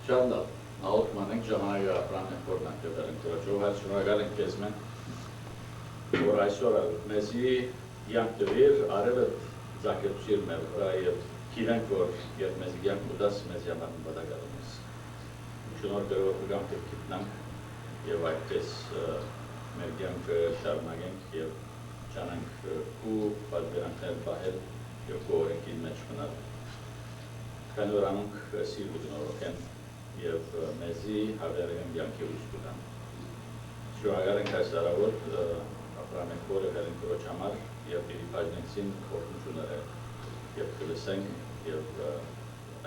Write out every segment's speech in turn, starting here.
Ջանդալ, աղոթման ենք ժամանակը ապրան ենք որնանք դեպել ենք դրոջով, հայց շնորհակալ ենք քեզ մեն, որ այսօր մեզի յանք դվիր, արևը ձակեցիր մեր վրա և գիտենք, որ երբ մեզի յանք ուտաս, մեզ համար նպատակալում ես։ Շնորհ գրող ուգամ դեպ գիտնանք և այդպես մեր յանքը շարունակենք և ճանանք ու պատվերանքներ պահել և գորենքին մեջ մնալ։ Քանի որ անոնք սիրտ գնորոք են և մեզի հավերեն յանքի ուժ կտան։ Շնորհակալ ենք այս առավոտ ապրամ ենք որը հերենք դրոջ համար և պիտի բաժնեցին խորհուրդությունները և կլսենք և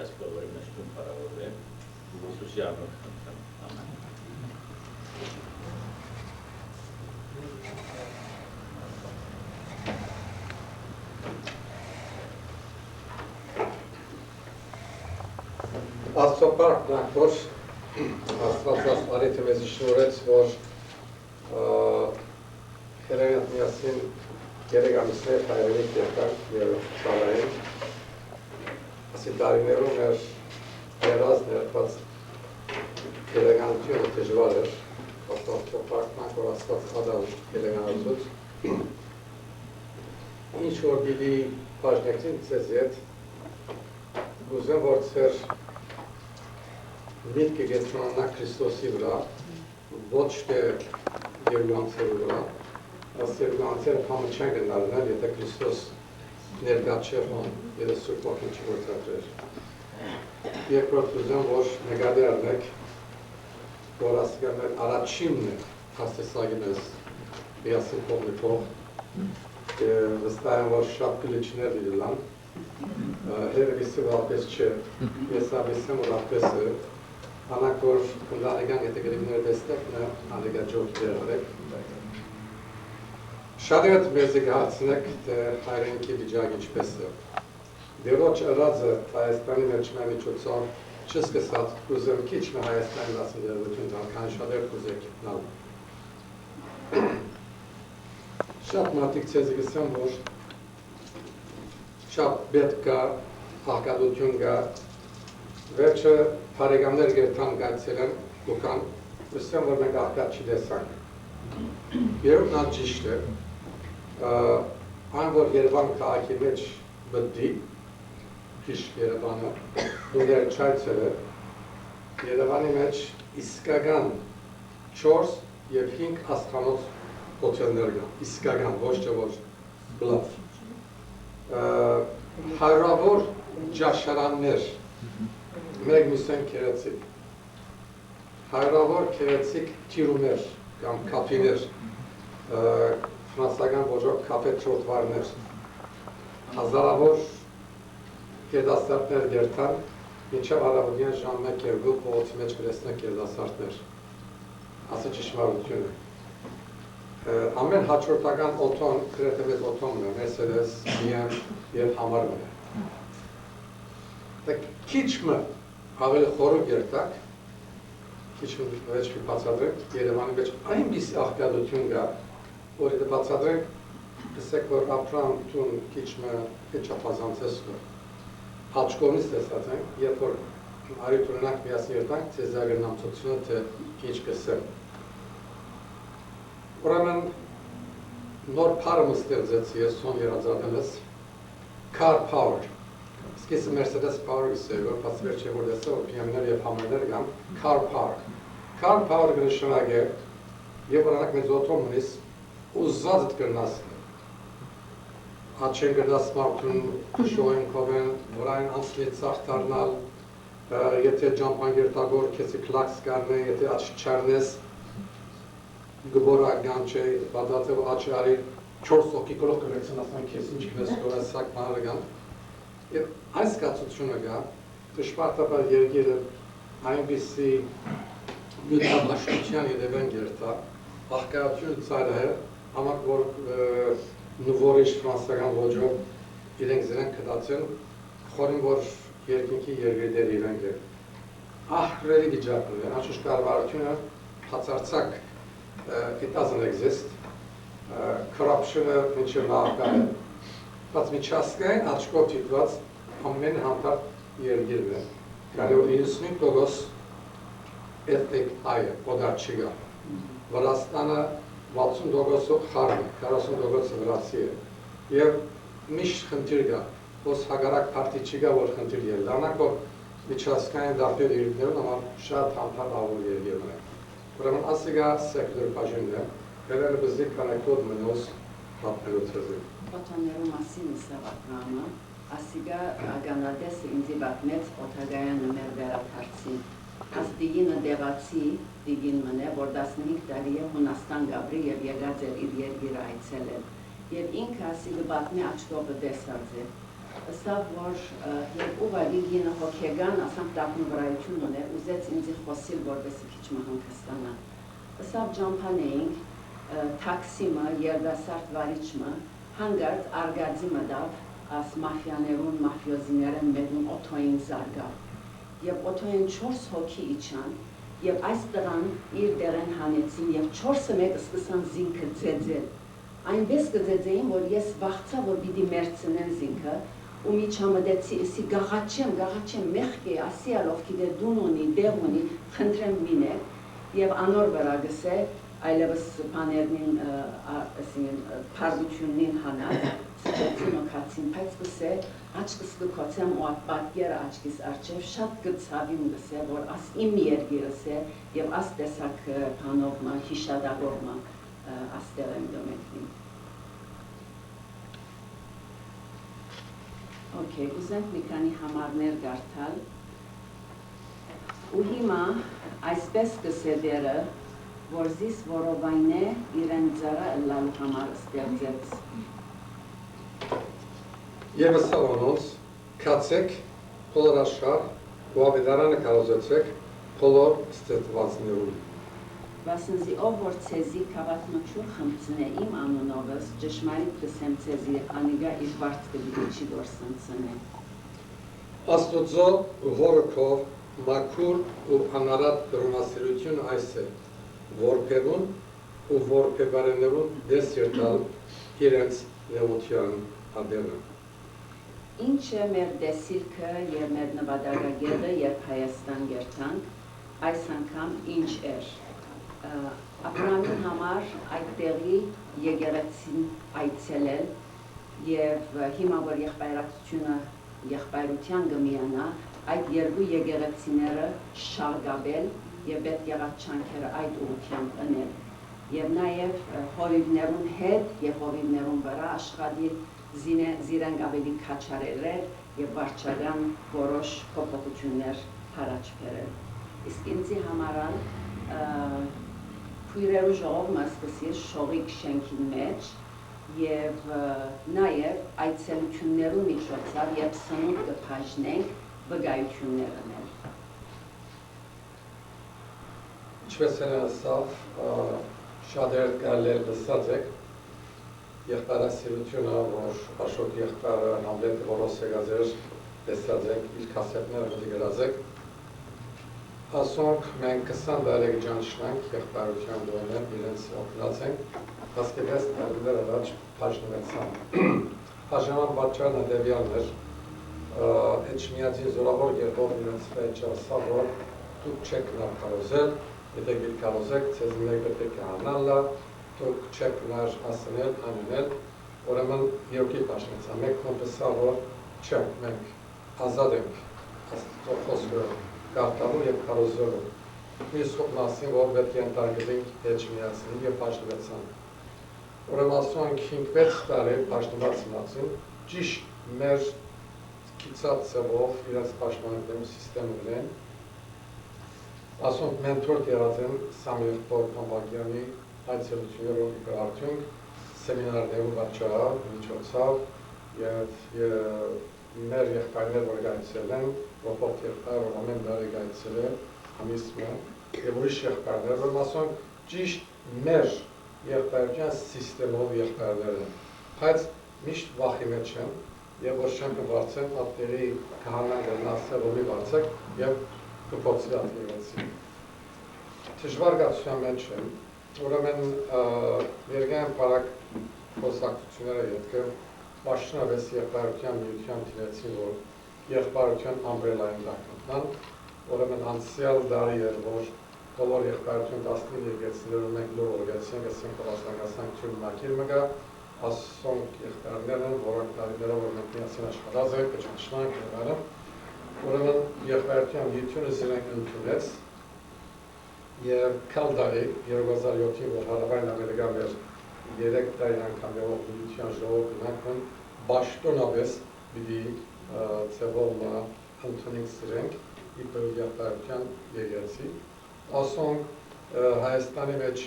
այս բոլորի մեջ տուն փառավորվեն։ Հիսուսի անունով խնդրեմ։ Ամեն։ Աստծոպարքն ակ, որ Աստված արիթը մեզի շնորեց, որ հերենյատ միասին երեկ ամիսներ հայրենիք եկանք և շալային ասի տարիներում մեր երազն երբած երեգանությունը դժվար էր Աստծոպարքն ակ, որ Աստված ադան երեգանացուց ինչ որ բիլի բաժնեցին ձեզ ետ գուզեմ, որ ծեր միտքը գեցմանանակ Քրիստոսի վրա, ոչ թե երգանցերի վրա, աստ երգանցերը համը չեն գնարնել, եթե Քրիստոս ներգա չէր հոն, եթե սուրբ ոգին չգործադրեր։ Երկրորդ ուզեմ, որ նկատի առնեք, որ ասիկա մեր առաջինն է հաստեսագի մեզ միասին կողմիքող, վստահ եմ, որ շատ կլիչներ լիլան, երևիսը վարպես չէ, ես ավիսեմ, որ ապես է, Անակ որ կնդանեգան եթե գրիվները դեստեք նա անեգա ջոք դերարեք Շադետ մեզի գահացնեք թե հայրենքի վիճակ ինչպես է Դերոջ ըրածը Հայաստանի մերջմանի չոցով չսկսած կուզեմ քիչ մը Հայաստանի լասը դերվություն տան կան շադեր կուզեք նալ Շատ մարդիկ ցեզի գսեմ որ շատ պետք կա հակադություն կա Վերջը բարեկամներ գերտան գայցել են ուկան, վստեմ, որ մենք աղկատ չտեսանք։ Երբ նա ճիշտ է, այն, որ Երևան քաղաքի մեջ բդի, ճիշտ Երևանը, ուներ չայցել է, Երևանի մեջ իսկական 4 և 5 աստղանոց հոթելներ կան, իսկական, ոչ թե որ բլավ։ Հարյուրավոր ճաշարաններ Մեկ միսեն կերեցիկ, հարյուրավոր կերեցիկ թիրուներ կամ կապիներ, ֆրանսական ոճով կապե թրոտվարներ, հազարավոր գերդաստարդներ դերտան, մինչև առավոտյան ժամ 1-2 փողոցի մեջ կրեսնեք գերդաստարդներ, ասը ճշմարություն է։ Ամեն հաջորդական օտոն, գրեթե մեծ օտոնն է, Mercedes, BM և համարն է։ Քիչ մը ավելի խորը գերտակ, քիչ մեջ բացատրենք, Երևանի մեջ այնպիսի աղքատություն կա, որ եթե բացատրենք, գսեք, որ ապրան տուն քիչ մը չափազանցես կա։ Հաճկովնից տեսած ենք, երբ որ արիտ ունենանք միասին երտանք, ձեզ ագրնամցությունը, թե ինչ գսեմ։ Ուրեմն նոր փարը ստեղծեցի ես, սոն երազատել ես, car power Սկեսը Mercedes Power գսե, որ պասվեր չէ որ դեսը, որ պիամիներ և համերներ գամ, car power։ Car power գրշնակ է, և որանակ մեզ օտոմ ունիս, ուզածդ կրնաս։ Աչեն կրնաս մարդուն, շոհեն կովեն, որ այն անցլի ծախ տարնալ, եթե ճամպան գերտագոր, կեսի կլաքս կարն է, եթե աչ չարնես, գբոր ագան չէ, բադացև աչ արի, 4 օկի կրով կրեցին ասման կես ինչ կնես կորասակ մանար գան, Եվ այս կացությունը կա, դժպարտաբար երգերը այնպիսի նյութաբաշխության ետևեն գերտա, աղկայությունը ծայրը է, համակ որ նվորիչ ֆրանսական ոճով իրենք զրենք կտացեն, խորին որ երկինքի երգերի դեր իրենք է։ Ահրելի վիճակն է, անշուշտ կառավարությունը հացարցակ it doesn't exist, corruption-ը մինչև նախկա է, բայց միջազգային աչքով դիտված ամեն հանդարտ երգիրն է, կարելի որ 95% էթնիկ հայ է, օդար չի գա։ Վրաստանը 60% խառն է, 40% վրացի է։ Եվ միշտ խնդիր գա, ոս հագարակ պարտի չի գա, որ խնդիր է։ Լանակով միջազգային դարբեր իրիկներում համար շատ համբար ավոր երգերն է։ Ուրեմն ասիգա սեկտոր բաժինն է, վերելը բզիկ կանեկտոտ մնոս հապներու թեզի։ Բատաներու մասին սավակրամը, ասիգա ագանադեսը ինձի բատմեց օթագայանը մեր վերաթարցին։ Աս դիգինը դեղացի դիգին մնե, որ 15 տարի է Հունաստան գաբրի և եղած էր իր երգիրը այցելել։ Եվ ինքը ասիգը բատմի աչկովը դեսած է։ Սավ որ և ուղղալի գինը հոգեգան ասանք տակն վրայություն ունե, ուզեց ինձի խոսիլ որպեսի քիչ մհանքստանա։ Սավ ջամփան էինք, թաքսիմը, երդասարդ վարիչմը, հանգարդ արգadzի մդավ, աս մաֆյաներուն, մաֆիոզիներեն մետուն օթոյին զարգավ։ Եվ օթոյին 4 հոգի իչան, և այս տղան իր դերեն հանեցին, և 4-ը մեկ սկսան զինքը ձեձել։ Այնպես կձեձեին, որ ես վախցա, որ պիտի մերցնեն զինքը, ու միջամդեցի, ասի գաղաչեմ, մեղք է, ասի ալովքի դե դուն ունի, դեղ ունի, խնդրեմ մինեք, և անոր վրա գսե, այլևս պաներնին, պարդությունին հանած, սպեցին ու կացին, պայց գսե, աչկս կկոցեմ ու պատկերը աչկիս արջև, շատ գծավին գսե, որ աս իմ երգիրս է, և աս տեսակ պանողմա, հիշադագողմա, աստեղ եմ դոմեքնին։ Okay, ուզենք մի քանի համարներ գարթալ, ու հիմա այսպես կսե դերը, որ զիս որովայն է իրեն ձարը ըլլալու համար ստեղծեց։ Եվս սավանոց, կացեք, կոլոր աշխար, ու ավետարանը կարոզեցեք, կոլոր ստեղծվածներուն։ Վասնզի ով որ ցեզի կավատնոչուր խմծնե իմ անունովս, ճշմարիտ կսեմ ցեզի, անիգա իր վարձքը դիչի դորսնցնե։ Աստուծո հորքով, մաքուր ու անարատ դրոմասիրություն այս է, որպևուն ու որպևարեներուն դես երտալ իրենց նեղության ադերը։ Ինչ է մեր դեսիրքը և մեր նվադագագեղը, երբ Հայաստան գերտանք, այս անգամ ինչ էր։ Ապրանին համար այդ տեղի եկեղեցին այցելել և հիմա որ եղբայրակցությունը եղբայրության գմիանա, այդ երկու եկեղեցիները շարգաբել և պետք եղած չանքերը այդ ուղղությամբ ընել։ Եվ նաև հովիվներուն հետ և հովիվներուն վրա աշխատի զիրենք ավելի քաչարելեր և վարչական որոշ փոփոխություններ հարաճ բերել։ Իսկ ինձի համարալ քույրերու ժողովը սկսիր շողիկ շենքին մեջ և նաև այցելություններու միջոցով և սնունդ կփաժնենք վկայություններ անել։ Ինչպես են ասավ, շատեր գալել լսած եք, եղբայրասիրությունը, որ Աշոտ եղբայրը Համլետը որոս եղած էր, լսած եք, իր կասետները գրած եք, ասոնք մենք 20 տարի ճանչնանք եղբայրության դոմեն, իրենց օգնած ենք, հասկեպես տարիներ առաջ փաշնվեցան։ Փաշնման պատճառն հետևյալն էր, այդ շմիածին զորավոր երբով իրենց մեջ ասավ, որ դուք չեք գնար կարոզել, եթե գիր կարոզեք, ցեզ մեկ պետք է հանալա, դուք չեք գնար հասնել, անունել, ուրեմն երկի փաշնվեցան, մեկ կոմպեսավ, որ չեք, մենք ազատ ենք, խոսքը գարտալու և կարոզելու։ Մյուս խոսքն որ պետք է ընտարգվենք հետ շմիածին և փաշնվեցան։ Ուրեմն ասոնք 5-6 տարի փաշնված մնացին, ճիշտ մեր կիցած ծավով իրենց պաշտպանելու սիստեմ ունեն, ասոնք մենթոր եղած են Սամիեղ Պամբակյանի այցելություններով արդյունք, սեմինարներում վաճառ, միջոցով և մեր եղբայրներ, որ գայցել են, ողբորդ եղբայր, որ ամեն տարի գայցել է, ամիսմը, և ուրիշ եղբայրներ, որ ասոնք ճիշտ մեր եղբայրության սիստեմով եղբայրներ են, բայց միշտ վախի մեջ են, և որ շեմքը վարձեն, ատների կհանան գնասը, որ մի վարձեք, և կպոցի ատերեցին։ Թժվար գացության մեջ են, ուրեմն ներգային պարակ խոսակցությունները ետքը, Մաշնավես եղբայրության միության թիրեցին, որ եղբայրության ամբրելային դակնտան, ուրեմն անցյալ դարի էր, որ բոլոր եղբայրություն 19 եկեցիներում մենք լուր օրգեցինք, ասենք կվասնագասանք թյուն մակիր մգա, ասոնք եղբայրներն, որոնք տարիներով որ մենք միասին աշխատած ենք, կճանչնանք եղբայրը, ուրեմն եղբայրության յությունը զիրենք ընդունեց և կալ դարի 2007-ին, որ հարավային Ամերիկա մեր 3 տարին անգամ եղող միության ժողով գնանքն բաշտոնապես պիտի ծևով ընդունենք սիրենք իբր եղբայրության եկեցի, ասոնք Հայաստանի մեջ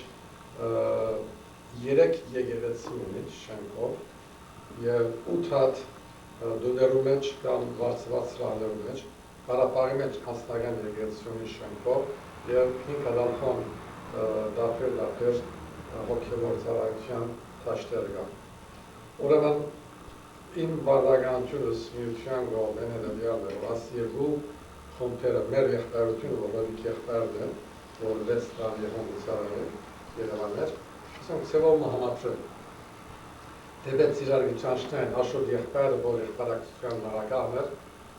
3 եկեղեցի ունի շենքով և 8 հատ դուներու մեջ կամ վարձված սրահներու մեջ, Ղարաբաղի մեջ անձնական եկեղեցի ունի շենքով և 5 հատ դարբեր հոգևոր ծառայության դաշտեր կան։ Ուրեմն իմ վարդականությունս միության կողմեն հետևյալն է, աս երկու խումբերը, մեր եղբայրությունը, որ լավիկ եղբայրն է, որ 6 տարի հանդիսարան է Երևան մեջ, ասենք ծևով համատրել։ Դեպետ իրար գիճանշնային Աշոտ եղբայրը, որ եղբայրակցության նարակահն էր,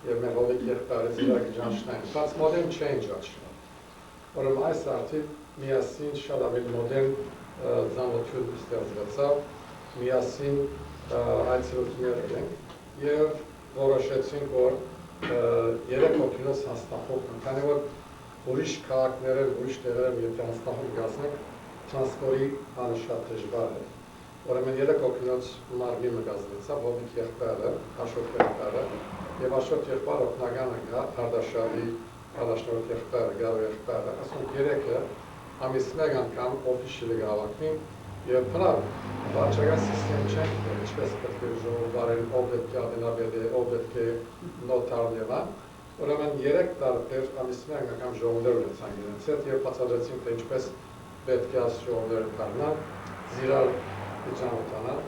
և մեր հովիկ եղբայրը իրար գիճանշնային, բայց մոդեն չեն ջաչնա։ Ուրեմն այս արդիվ միասին շատ ավելի մոդեն զանոթյուն ստեղծվեցավ, միասին այցելություններ ենք և որոշեցինք, որ 3 հոգինոց հանձնախոհ են, քանի որ ուրիշ քաղաքներում, ուրիշ տեղերում, եթե հանձնախոհ գացնենք, տրանսպորտի բանը շատ դժվար է։ Ուրեմն 3 հոգինոց մարմին մգազվեցավ, հովիկ եղբայրը, Աշոտ եղբայրը, և Աշոտ եղբայրը օգնականը գա, Արդաշավի առաջնորդ եղբայրը, Գարո եղբայրը, ասոնք 3-ը ամիս մեկ անգամ օֆիշիլի գավակնին և բնավ վարչական սիստեմ չենք, ինչպես պետք է ժողովարեն, ով պետք է ադենաբել է, ով պետք է նոտարն և ան, ուրեմն 3 տարբեր ամիս մեկ անգամ ժողովներ ունեցան իրենց հետ և բացատրեցինք, թե ինչպես պետք է այս ժողովները կառնան, զիրալ իջանոթանան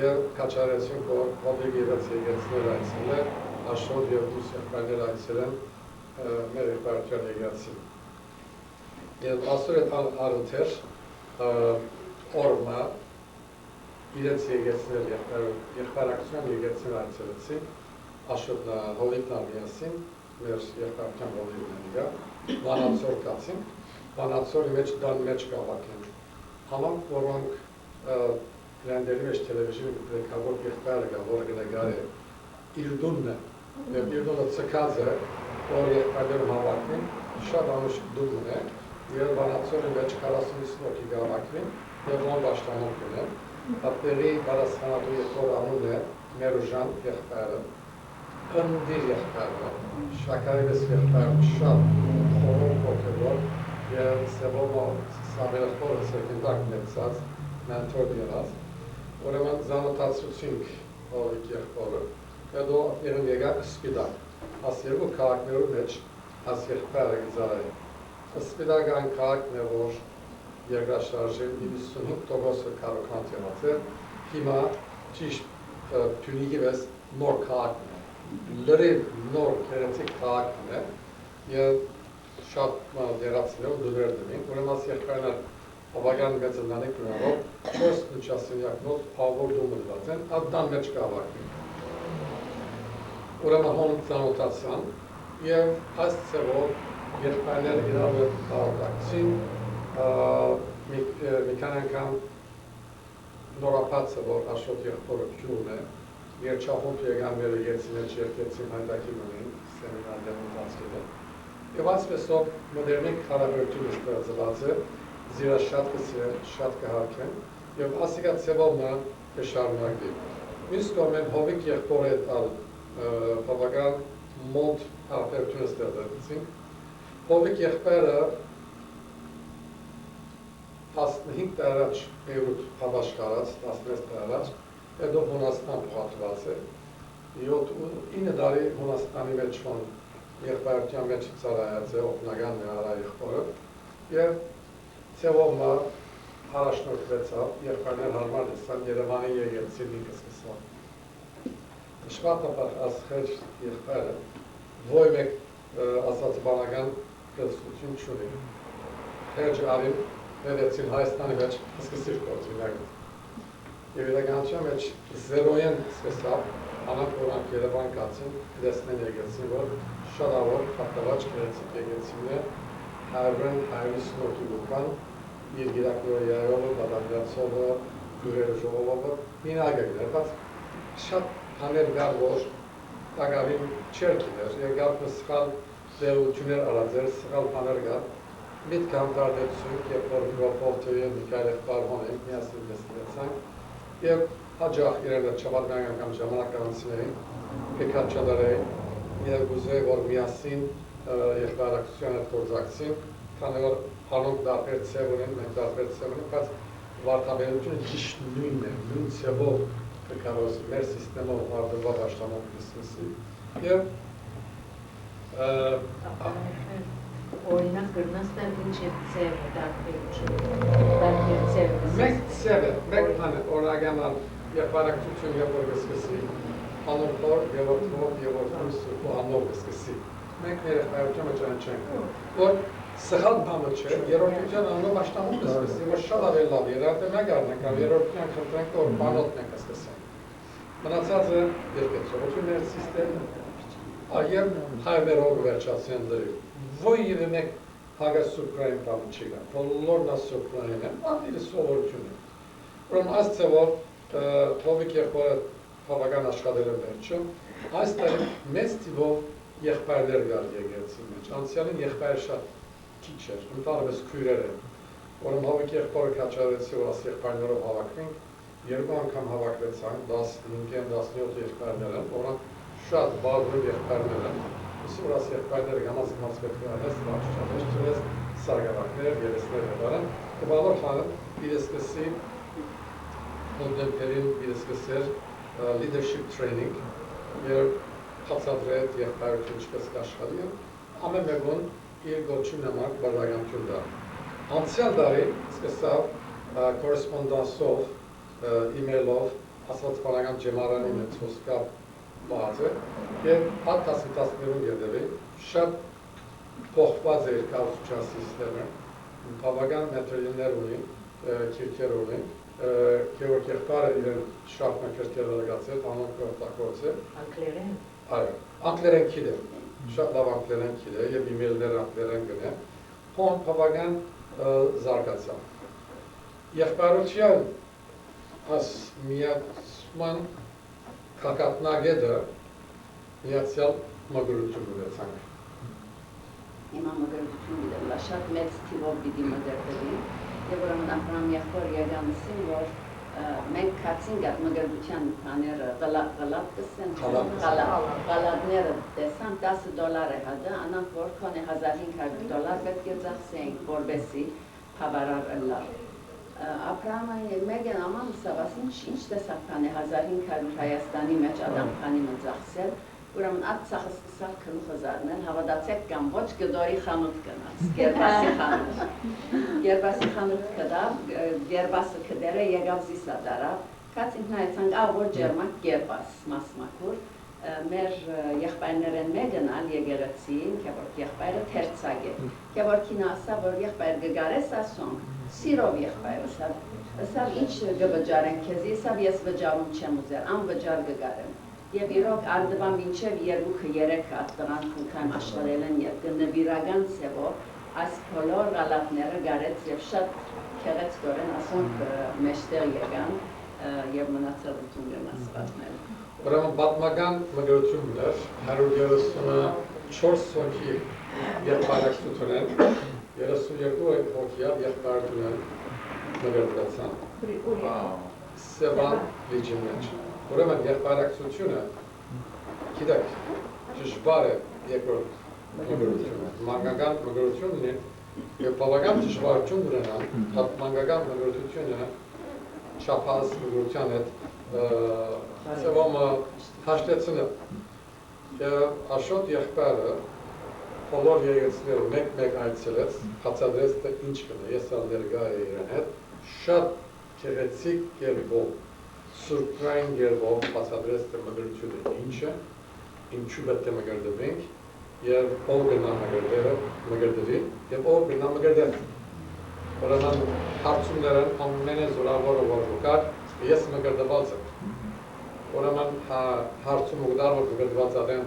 և կաչարեցինք, որ հովիկ իրենց եկեցիներ այցելել, Աշոտ և ուսի եղբայրներ այցելեն մեր եղբայրության եկեցին։ Եվ ասոր էտ առընթեր օրմա իրենց եկեցիներ եղբայրակցության եկեցիներ այցելեցին, Աշոտն հովիկն արմիասին, մեր եղբայրության հովիկն ենիգա, վանացոր կացինք, վանացորի մեջ դան մեջ կավակենք։ Համանք, որոնք լենդերի մեջ տելևիզիոն գրեկավոր եղբայրը գա, որ գնեգար է, իր դունն է, և իր դունը ծկած է, որ եղբայրներում հավակվին, շատ անուշ դուն է, և վանացորի մեջ 40 հոգի գավակվին, և ոն բաշտանոք ունեն, ապտերի բարասխանատու եղբոր անուն է Մերուժան եղբայրը, ընդիր եղբայրը, շակարիվես եղբայրը շատ խորոն հոգևոր և սևով սավերախորը սերկնդակ մեծած, մենթոր դիրած, ուրեմն զանոթացուցինք հովիկ եղբորը, հետո իրեն եկա սպիդակ, աս երկու քաղաքներու մեջ աս եղբայրը գծարայի, սպիդակ այն քաղաքն է, որ երկրաշարժին 95% կարոքանտ եղած է, հիմա ճիշտ Թյունիկի վես նոր քաղաքն է, լրիվ նոր գեղեցիկ քաղաքն է և շատ դեղացիներով դուներ դմին, ուրեմն աս եղբայրներ հավագան մեծ ընտանիք ունենալով 4 նուչասենյակնոց ավոր դու մտված են, ադդան մեջ կավակին։ Ուրեմն հոն ծանոթացան և այս ծևով եղբայրներ իրավ է տարոտակցին, մի քանի անգամ նորապացը, որ Աշոտ եղբորը փյուրն է, երջախումբ եկան մեր եկեցիներ չերկեցին հայտակին ունին, սեմինար դեմոնտացկել է, և այսպեսով մոդերնիկ հարաբերություն ստեղծված է, զիրա շատ կսեր, շատ կհարքեն, և ասիկա ծևովնը կշարունակվի։ Մյուս կողմեն հովիկ եղբոր է տալ բավական մոտ հարաբերություն ստեղծեցինք, հովիկ եղբայրը 15 տար առաջ Բեյրութ հավաշխարած, 16 տար առաջ, հետո Հունաստան փոխադրված է, 9 տարի Հունաստանի մեջ հոն եղբայրության մեջ ծառայած է, օգնական նրա եղբորը, և ծևովնա առաջնորդվեցավ, եղբայրներ հարմար լսան, Երևանի եկեղեցին ինքը սկսավ։ Շվատապար ասխեր եղբայրը, ոյ մեկ ասացբանական կրսություն չունի, խերջը արին, Վերեցին Հայաստանի մեջ սկսիր գործին ագտ։ Եվ իրականության մեջ զերոյեն սկսավ, անակ որանք Երևան կացին, դեսնեն եկեցին, որ շատ ավոր կապտավաչ կերեցիկ եկեցին է հայրեն հայրիս նոտուգուկան, իր գիրակնորիայովը, բադանգացովը, գուրերը ժողովը, մինագերներ, բայց շատ հաներ գար, որ տագավին չեր գիներ, երկար սխալ դեղություններ արածեր, սխալ բաներ գար, միտք համտարդեցünk, երբ որ Գրոպովթը և Միքայել Եղբարհոն ենք, միասին դեսնեցանք, և հաջող իրենը չավարգան կամ ժամանակ անցներին, կեկաչադարեին, և գուզեի, որ միասին եղբարակցության հետ գործակցին, քանի որ հանոք դարբեր ծև ունեն, մենք դարբեր ծև ունենք, բայց վարդաբերությունը ճիշտ նույնն է, նույն ծևով կկարոզի, մեր սիստեմով վարդվող աշտամով բիսնեսի, և օրինակ գրնաստան ինչ է ծևը, դարբեր ծևը։ Մեկ ծևը, մեկ բանը, օրինական եղբարակցություն և որ գսկսի, անորքոր, եվորդով, եվորդում սուրպու անով գսկսի։ Մենք մեր եղբարությունը ճանչենք, որ սխալ բանը չէ, երորդության անով աշտամում գսկսի, որ շատ ավելի լավ, երարդը մեկ արնենք, երորդության խնդրենք, որ բանոտ մենք գսկսենք։ Մնացածը երկեցողություններ սիստեմը, և հայվերով վերջացեն դրի։ Ոյիվը մեկ հագաս սուրպրային բանը չի գան, բոլորն աս սուրպրային են, անդիրը սովորություն են։ Որում այս ծևով հովիկ եղբորը հավական աշխատել են վերջը, այս տարի մեծ տիվով եղբայրներ գար եկերցի մեջ, անցյալին եղբայր շատ քիչ էր, ընդհանրապես քույրեր են, որում հովիկ եղբորը կաչարեցի, որ աս եղբայրներով հավաքվենք, երկու անգամ հավաքվեցանք, 15-17 եղբայրներ են, որոնք շատ բաղրում եղբայրներ են, որ աս եղբայրները գամաց պետք է անես, վարչաներ, չրես սարգավակներ, երեսներ հետարեն, կբալոր խանը իրեսկսի հոնդեմպերին իրեսկսեր leadership training, և հացադրետ եղբայրություն չպես կաշխալի են, ամեն մեկուն իր գոչին նամակ բարդագամություն դա։ Անցյալ դարի սկսավ կորեսպոնդանսով, իմեյլով, ասվածպանական ջեմարանի մեծ հոսկավ բաց է, և հատ 10-10 երդևի շատ փոխված է իր կառուցության սիստեմը, բավական մետրիլներ ունի, քիրքեր ունի, Գևորգ եղբայրը իրեն շատ մկրտել լգացել, անոնք օգտագործել։ Անգլերեն։ Այո, անգլերեն գիտե, շատ լավ անգլերեն գիտե և իմեյլներ անգլերեն գնե, հոն բավական զարգացավ։ Եղբայրության աս միացման կակատնագետը միացյալ մգրություն ունեցանք։ Հիմա մգրություն դիդելա, շատ մեծ թիվով դիդի մգրտելի, և որոմն ապրամ եղբոր եգանսին, որ մենք կացինք այդ մգրդության տաները ғլատ կսեն, ғալատները տեսան $10 է հադը, անանք որ կոնե $1500 պետք է ձախսեինք, որբեսի հավարար ըլլար։ Ապրամը մեգեն աման սավասին ինչ տեսակ կան է 1500 Հայաստանի մեջ ադամ կանի մը ձախսել, ուրեմն այդ ծախը սկսավ կլուխը զարնել, հավադացեք կամ ոչ գդորի խանութ կնաց, գերբասի խանութ։ Գերբասի խանութ կդավ, գերբասը կդերը եղավ զիսա դարավ, կաց ինք նայեցանք, որ ջերմակ գերբաս մասմակուր, մեր եղբայրներեն մեգնալ եղերացին, կեվորք եղբայրը թերցակ է, կեվորքին ասա, որ եղբայր գգարես ասոնք, սիրով եղբայրս, ասավ ինչ գվջարեն քեզի, ասավ ես վջարում չեմ ուզեր, ան վջար գգարեմ։ Եվ իրոք արդվա մինչև երկուքը երեքը ատրանք ունքայմ աշխարել են և գնվիրական ծևով այս բոլոր գալատները գարեց և շատ քեղեցկորեն ասոնք մեջտեղ եկան և մնացածություն գնասվածնել։ Ուրեմն պատմական մգրություններ 134 հոգի եղբայրակցություն են, 32 հոգիավ եղբայրություն են մգրտվեցան։ Սևան լիջի մեջ։ Ուրեմն եղբայրակցությունը, գիտեք, ճշմար է երկրորդ մգրությունը, մանկական մգրությունն է և բավական ճշմարություն ունենան, մանկական մգրությունը չափած մգրության հետ ծևոմը հաշտեցնը և աշոտ եղբայրը բոլոր եղեցները մեկ այցելեց, հացադրեց թե ինչ կնա, ես ալ ներգա է իրեն հետ, շատ կեղեցիկ գերբով, սուրպրային գերբով հացադրեց թե մգրությունը ինչ է, ինչու պետք է մգրդվենք և ով գնա մգրդվի և ով գնա մգրդել։ Ուրեմն հարցումներն ամենը զորավորը որ կար, ես մգրդված եմ։ Ուրեմն հարցում ուգդար որ մգրդված ադեն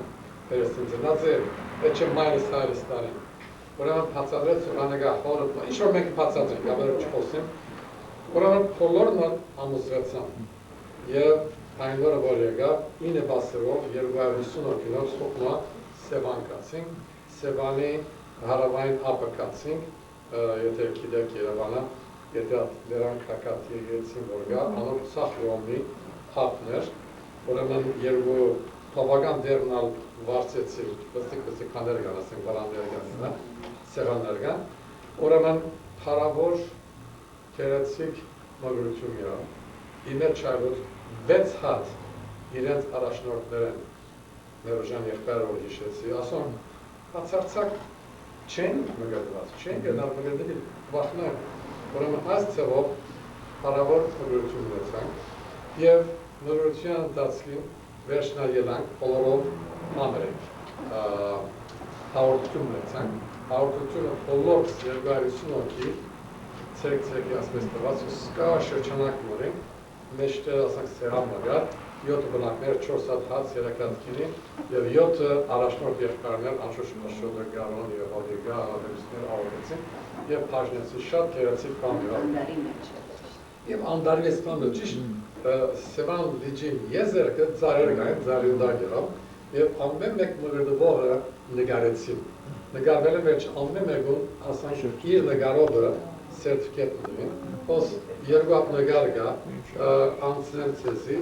Պերեստին ծնած է, էչը մայրս հայրս տարին։ ուրեմն բացատրեց սուրանեգահորը, ինչ որ մենք բացատրենք, ավելի չխոսեմ, ուրեմն բոլորն ամուսրացան եւ այն օրը որ եկավ 9 բասերով 250 կիլո սոխմա Սևան կացինք, Սևանի հարավային ափը կացինք, եթե գիտեք Երևանը, եթե դրանք հակատի եկեցին որ գա, անոր Սախրոմի ափներ, ուրեմն երկու բավական դերնալ վարձեցին, բստիկ կաներ կան, ասենք վրաններ կան, սեղաններ կան, ուրեմն հարավոր կերեցիկ մագրություն եղավ, իներ չայլուր 6 հատ իրենց առաջնորդներ են Մերոժան եղբայրը որ հիշեցի, ասում բացարձակ չեն մգրտված, չեն գնալ մգրտելի վախներ, ուրեմն այս ծևով հարավոր մգրություն ունեցանք և մգրության ընթացքին վերջնա ելանք բոլորով համր ենք, հաղորդություն ունեցանք, հաղորդությունը բոլոր 250 հոգի ցերկ-ցերկի ասպես տված, սկա շրջանակ ունենք, մեջտեղ ասանք սեղան մգար, 7 բնակներ, 4 հատ հաց, 3 հատ քինի և 7 առաջնորդ եղբայրներ, անշուշտ Մաշոդը, Գարոն և Հոդիգա, Ալավերուսներ ավարտեցին և բաժնեցին շատ գեղեցիկ բան եղավ։ Եվ անդարի էսպանը ճիշտ Սևան լիջին եզերքը ծարեր կային, ծարյունդակ եղավ և ամեն մեկ մգրդվողը նգարեցին։ Նգարվելը մեջ ամեն մեկուն ասանք իր նգարողը սերտիֆիկետ ունեն, ոս երկու հատ նգար կա, անցնեմ ծեսի,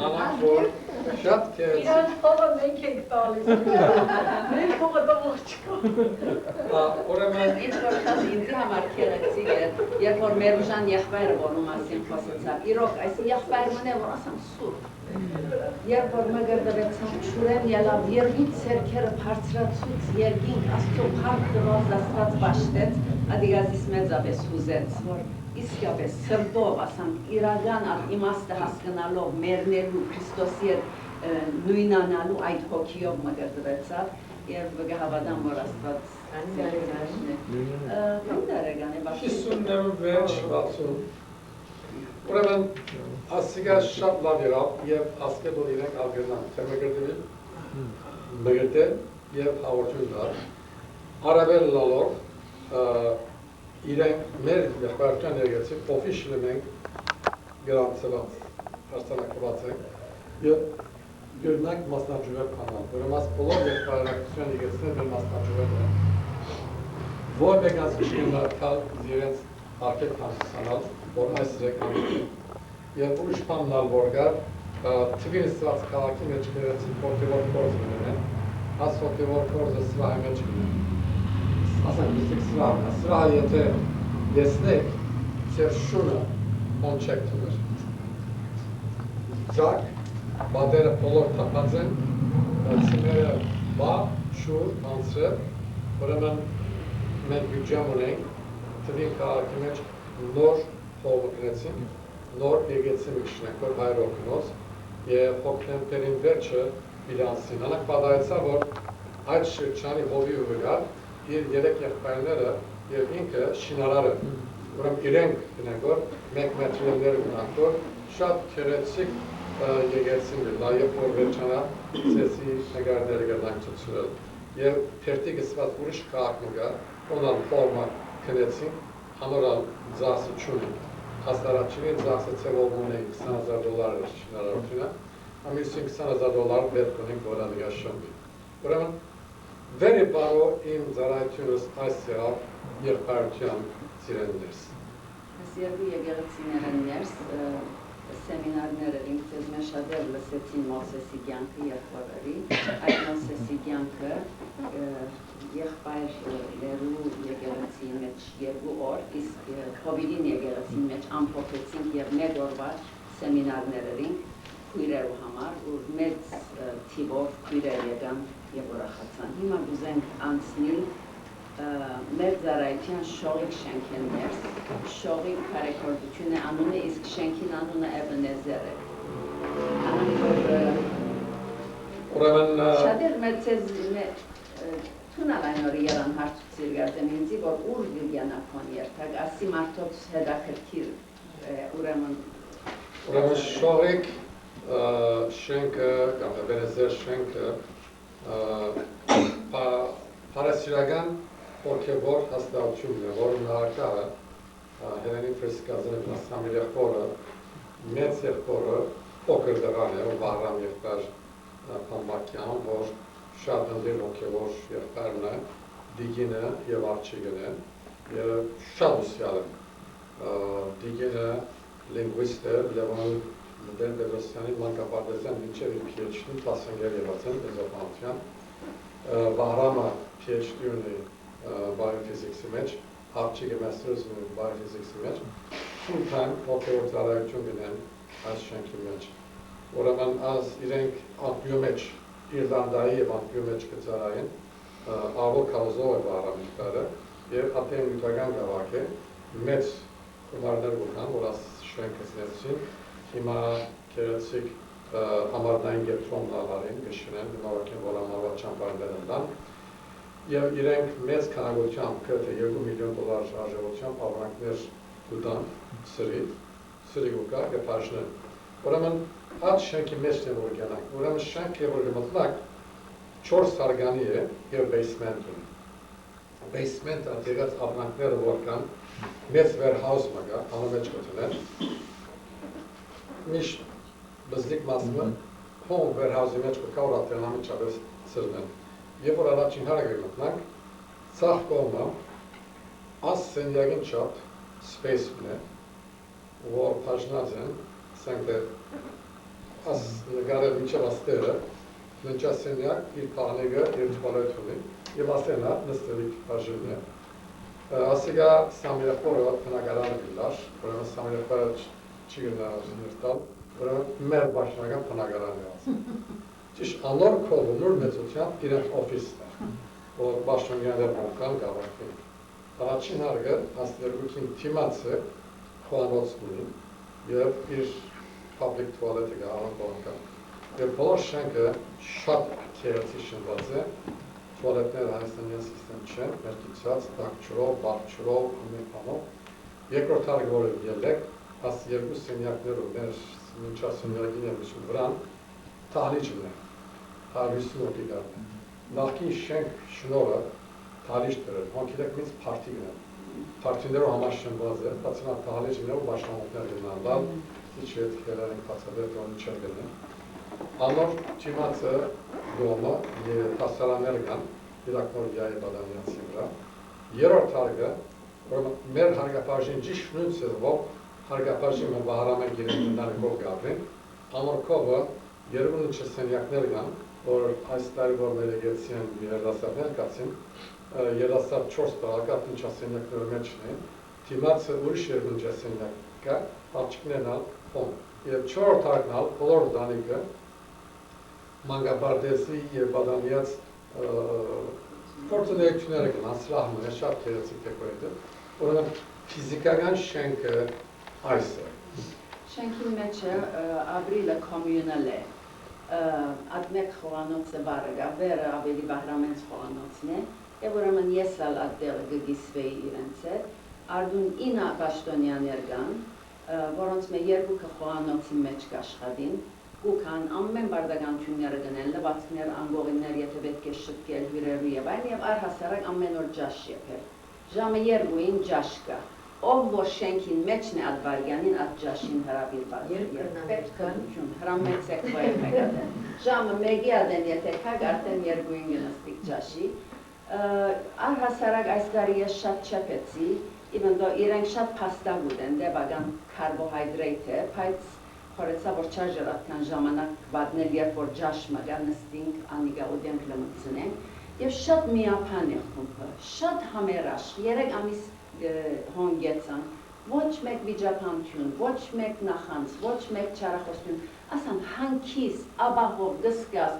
անակ որ շատ կերեցի։ Իրանց փողը մենք ենք տալիս, մեր փողը տողող չկա։ Ուրեմն Ինչ որ շատ ինձի համար քեղեցիկ է, երբ որ Մերուժան եղբայրը որու մասին խոսեցավ, իրոք այս եղբայրն է, որ ասամ սուրբ, երբ որ մգրդվեցավ չուրեմ ելավ, երգին ցերքերը բարձրացուց, երգին աստծո փառք դրոց աստված պաշտեց, ադիգազիս մեծապես հուզեց, որ իսկապես սրտով, ասանք, իրական իմաստը հասկանալով, մերնելու, Քրիստոսի հետ նույնանալու այդ հոգիով մգրդվեցավ և գահավադամ, որ աստված Քանդարեգան է բաշտ 50-ներում վերջ 60 Ուրեմն ասիգա շատ լավ եղավ և ասկետ որ իրենք ալգրնան թե մգրդվել մգրդել և հաղորդություն դար առավել լալով իրենք մեր եղբայրության ներգեցին օֆիշլը մենք գրանցված հարցանակված ենք և գրնանք մասնաճյուղեր կանալ, որում աս բոլոր եղբայրակցության եկեցնել մեր մասնաճյուղերն են որ մեկ аз գիշկենարկալ իրենց արկետ համսանալ, որ այս ռեկամին և ուրիշ պամնալ որ գար թվին ստված կաղաքի մեջ կերեցին հոտևոր կորզ ունեն, աս հոտևոր կորզը սրահի մեջ ունեն ասանք մստիկ սրահն է, սրահը եթե դեսնեք, ծեր շունը on չեք թուներ ձակ, բադերը բոլոր տապած են, ծիմերը բա, շուր, անցրև, ուրեմն մենք բյուջյամ ունենք, թվին կաղաքի մեջ նոր հողը կնեցին, նոր եգեցին միշնենք, որ հայրով կնոց, և հոգնեմպերին վերջը իրանցին, անակ բադայեցա, որ այդ շրջանի հովի ու վգար, իր երեք եղբայրները և ինքը շինարարը, ուրեմն իրենք գնենք, որ մեկ մետրիներ գնանք, որ շատ քերեցիկ եգեցին լա, և որ վերջանա ծեսի նգարները գնանք ծուցուրել, և պերտի գսված ուրիշ կաղաք նգար, Ondan forma knesin, anoral zası çuni. Hastaratçının zası sevolmune $20,000 şinaratına. Ama $20,000 betkoning boran yaşamdı. Ուրեմն վերի բարո իմ զարայությունս այս եղավ երկարության ծիրեններս։ Այս երկու եկեղեցիները ներս սեմինարները ինքնեզ մեշադեր լսեցին Մոսեսի կյանքը եղբայրի, այդ Մոսեսի կյանքը եղբայրներու եկեղեցի մեջ երկու օր, իսկ հովիդին եկեղեցի մեջ ամփոփեցինք և մեկ օրվա սեմինարներերին քույրերու համար, որ մեծ թիվով քույրեր եկան և ուրախացան։ Հիմա գուզենք անցնել մեր ծառայության շողիկ շենքեն ներս, շողիկ քարեքորդությունը անուն է, իսկ շենքին անունը Էբնեզեր է։ Շատեր մեր ցեզ թունալ այն օրը երան հարցուցիր գազեմ ինձի, որ ուր գյանակոն երթակ, ասի մարդոց հետաքրքիր ուրեմն Ուրեմն շողիկ շենքը կամ Էբնեզեր շենքը Փարասիրական ոգևոր հաստատությունն է, որը նահանգարը Հելենի Ֆրիսկազնի Սամիր եղբորը, մեծ եղբորը, փոքր դղան է, Վահրամ եղբայր Փամբակյան, որ շատ ընդդեմ ոգևոր եղբայրն է, Դիգինը եւ Արչիգն է, եւ շատ ուսյալ է։ Դիգինը լինգվիստ է, Լևոն Դերբերոսյանի մանկապարտեզյան մինչև իր PhD-ն 15 եղած են դեզոպանության։ Վահրամը PhD ունի biophysics-ի մեջ, Արչիգը master's ունի biophysics-ի մեջ, full-time ոգևոր ծառայություն գնեն այս շենքի մեջ։ Ուրեմն այս իրենք անկյու մեջ Իռլանդայի եւ անկյու մեջ կծառայեն, ավոր քարոզով է Վահրամ եղբայրը եւ ատենյութական գավակ է, մեծ գումարներ կան, որ այս շենքը ստեղծին, հիմա գեղեցիկ համարդային կենտրոն լավարին գշրեն, նորոգեն, որ ամառվա ճամբարներ ընդան, եւ իրենք մեծ քանակությամբ գրեթե $2 միլիոն արժողությամբ ապրանքներ կտան սրի կա եւ բաժնեն։ Ուրեմն այդ շենքի մեջ են որ գնանք, ուրեմն շենքը որ մտնակ 4 հարգանի է եւ basement ունի։ Basement-ը դերած ապրանքները որ կան, մեծ warehouse-ը կա, անոմեջ կոտնեն։ Միշտ բզլիկ մասը հոմ warehouse-ի մեջ կա ուրատենամի չավես սրնեն։ Եվ որ առաջին հարագը մտնանք, ցախ կողմը աս սենյակին չափ space-ն է, որ բաժնած են, ասենք թե աս նկարել մինչև աստերը, ննչասենյակ, իր պահանեգը, իր տուալետ ունի, եւ ասենա նստելիք բաժինն է։ Ասիգա Սամիրախորը բնակարանը գլար, ուրեմն Սամիրախորը չի գնալ նրտալ, ուրեմն մեր բաժնական բնակարանն է ասում։ Ճիշտ անոր քովը նոր մեծությամբ իրենց օֆիսն է, որ բաժնականներ բանկան գավարկին։ Առաջին հարգը աստերգուքին թիմացը խոհանոց ունի եւ իր public toilet-ը գարան բանկան։ Եվ բոլոր շենքը շատ քերացի շնված է, toilet-ները հայաստանյան սիստեմ չեն, մերկիցած, դակչուրով, բաղչուրով, ամենքանով։ Երկրորդ հարգը որ ելեք, աս երկու սենյակներով մեր ննչասենյակին եմ ուսում վրան, թահլիճն է, 150 հոգի գարն է։ Նախկին շենք շնորը թահլիճ դրել, հոնքիրեք մինց պարտիգն է։ Պարտիներով համար շնված է, բացինա թահլիճն է ու բաշնամոտներ գնանդալ, իչվետ հելարենք բացադեր դոնի չեր գնեն։ Անոր չիմացը դոմը հասարաններ կան, իրակնորիայի բադանյանցի վրա։ Երորդ հարգը, մեր հարգապաժին ճիշտ նույն սեզվով, հարգապաժին մը Վահրամեն գիրեննարիկով գավրին, անոր կովը երկու նիչը սենյակներ կան, որ այս տարի որ մեր եգեցի են երդասարներ կացին, երդասար 4 տաղակատ նիչասենյակները մեջն են, թիմացը ուրիշ երկու նիչասենյակ կա, աղջիկներն ալ խոմ։ Եվ 4 հարգն ալ, բոլոր դանիկը, մանգաբարդեսի և բադամիած փորձունեությունները կան, սրահմն է, շատ կերեցիկ դեկորեդը, ուրեմն ֆիզիկական շենքը այս է։ Շենքի մեջը ապրիլը կոմյունալ է, այդ մեկ խոհանոցը բարը գա, վերը ավելի Վահրամենց խոհանոցն է, և ուրեմն ես ալ այդ դեղը գգիսվեի իրենց հետ, արդուն 9 պաշտոնյաներ կան, որոնց մե երկուքը խոհանոցի մեջ կաշխատին, կուքան ամեն բարդականությունները գնեն, լվացքներ, անգողիներ, եթե պետք է շտկել հյուրերու եւ այլն, եւ առհասարակ ամեն օր ջաշ եփել։ Ժամը 2-ին ջաշ կա։ Ով որ շենքին մեջն է այդ վարգյանին այդ ջաշին հրավիրված է։ Պետքություն, հրամեցեք վայր մեկադեն։ Ժամը 1-ի ադեն եթե կակ, արդեն 2-ին գնստիկ ջաշի։ Առհասարակ այս տարի ես շատ չեպեցի, even though իրենք շատ փաստագուտ են, դեպական կարբոհայդրեյթ է, բայց խորեցա, որ չաժր ատքան ժամանակ վատնել, երբ որ ջաշ մագա նստինք, անիգա ու դենք լմծնենք, և շատ միապան է խումբը, շատ համերաշ, 3 ամիս հոնգեցան, ոչ մեկ վիճապանություն, ոչ մեկ նախանց, ոչ մեկ չարախոսություն, ասամ հանքիս, աբահով, գսկաս,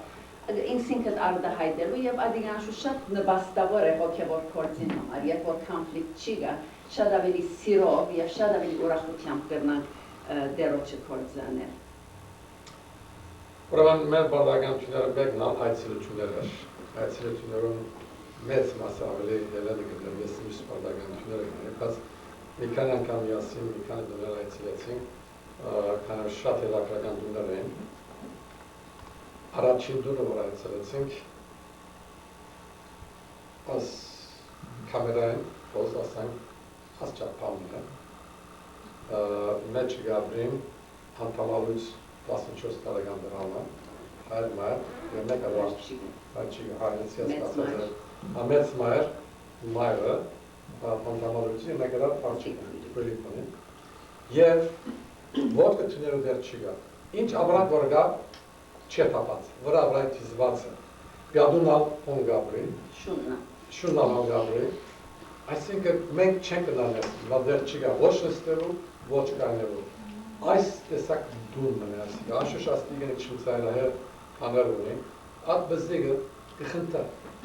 ինքսինքդ արդահայտելու և ադիգանշու շատ նբաստավոր է հոգևոր փորձին համար, երբ որ կոնֆլիկտ չի գա, շատ ավելի սիրով և շատ ավելի ուրախությամբ կրնանք դերոջը կործանել։ Ուրեմն մեր բարդականությունները մեկն ալ այցելություններ էր, այցելություններում մեծ մասը ավելի հելենը գտել, ես միշտ բարդականությունները գնել, բայց մի քանի անգամ միասին, մի քանի դուներ այցելեցինք, քանի շատ հետաքրքրական դուներ էին։ Առաջին դուրը որ այցելեցինք, As kamerayın, poz aslan, az çarpamıyor. Meç Gabriel, Antamalus, basın çöztaragandır hala. Hayır Mayer, yemek alan. Açık, hayır, siyasi basın. Ahmet Mayer, Mayer'ı, Antamalus, yemek alan parçayı. Böyle yapalım. Եվ ոչ կտուներու դեր չի գա։ Ինչ ապրանք որ գա, չի տապած, վրա թիզված է։ Գադունալ on գաբրի, շուննալ on գաբրի, այսինքն մենք չենք գնալու, նա դեր չի գա, ոչ նստելու, ոչ կանելու։ Այս տեսակ դուն մնաց, աշուշ աստիգն չմցայրահեր աներ ունի, այդ բզիգը կխնդա,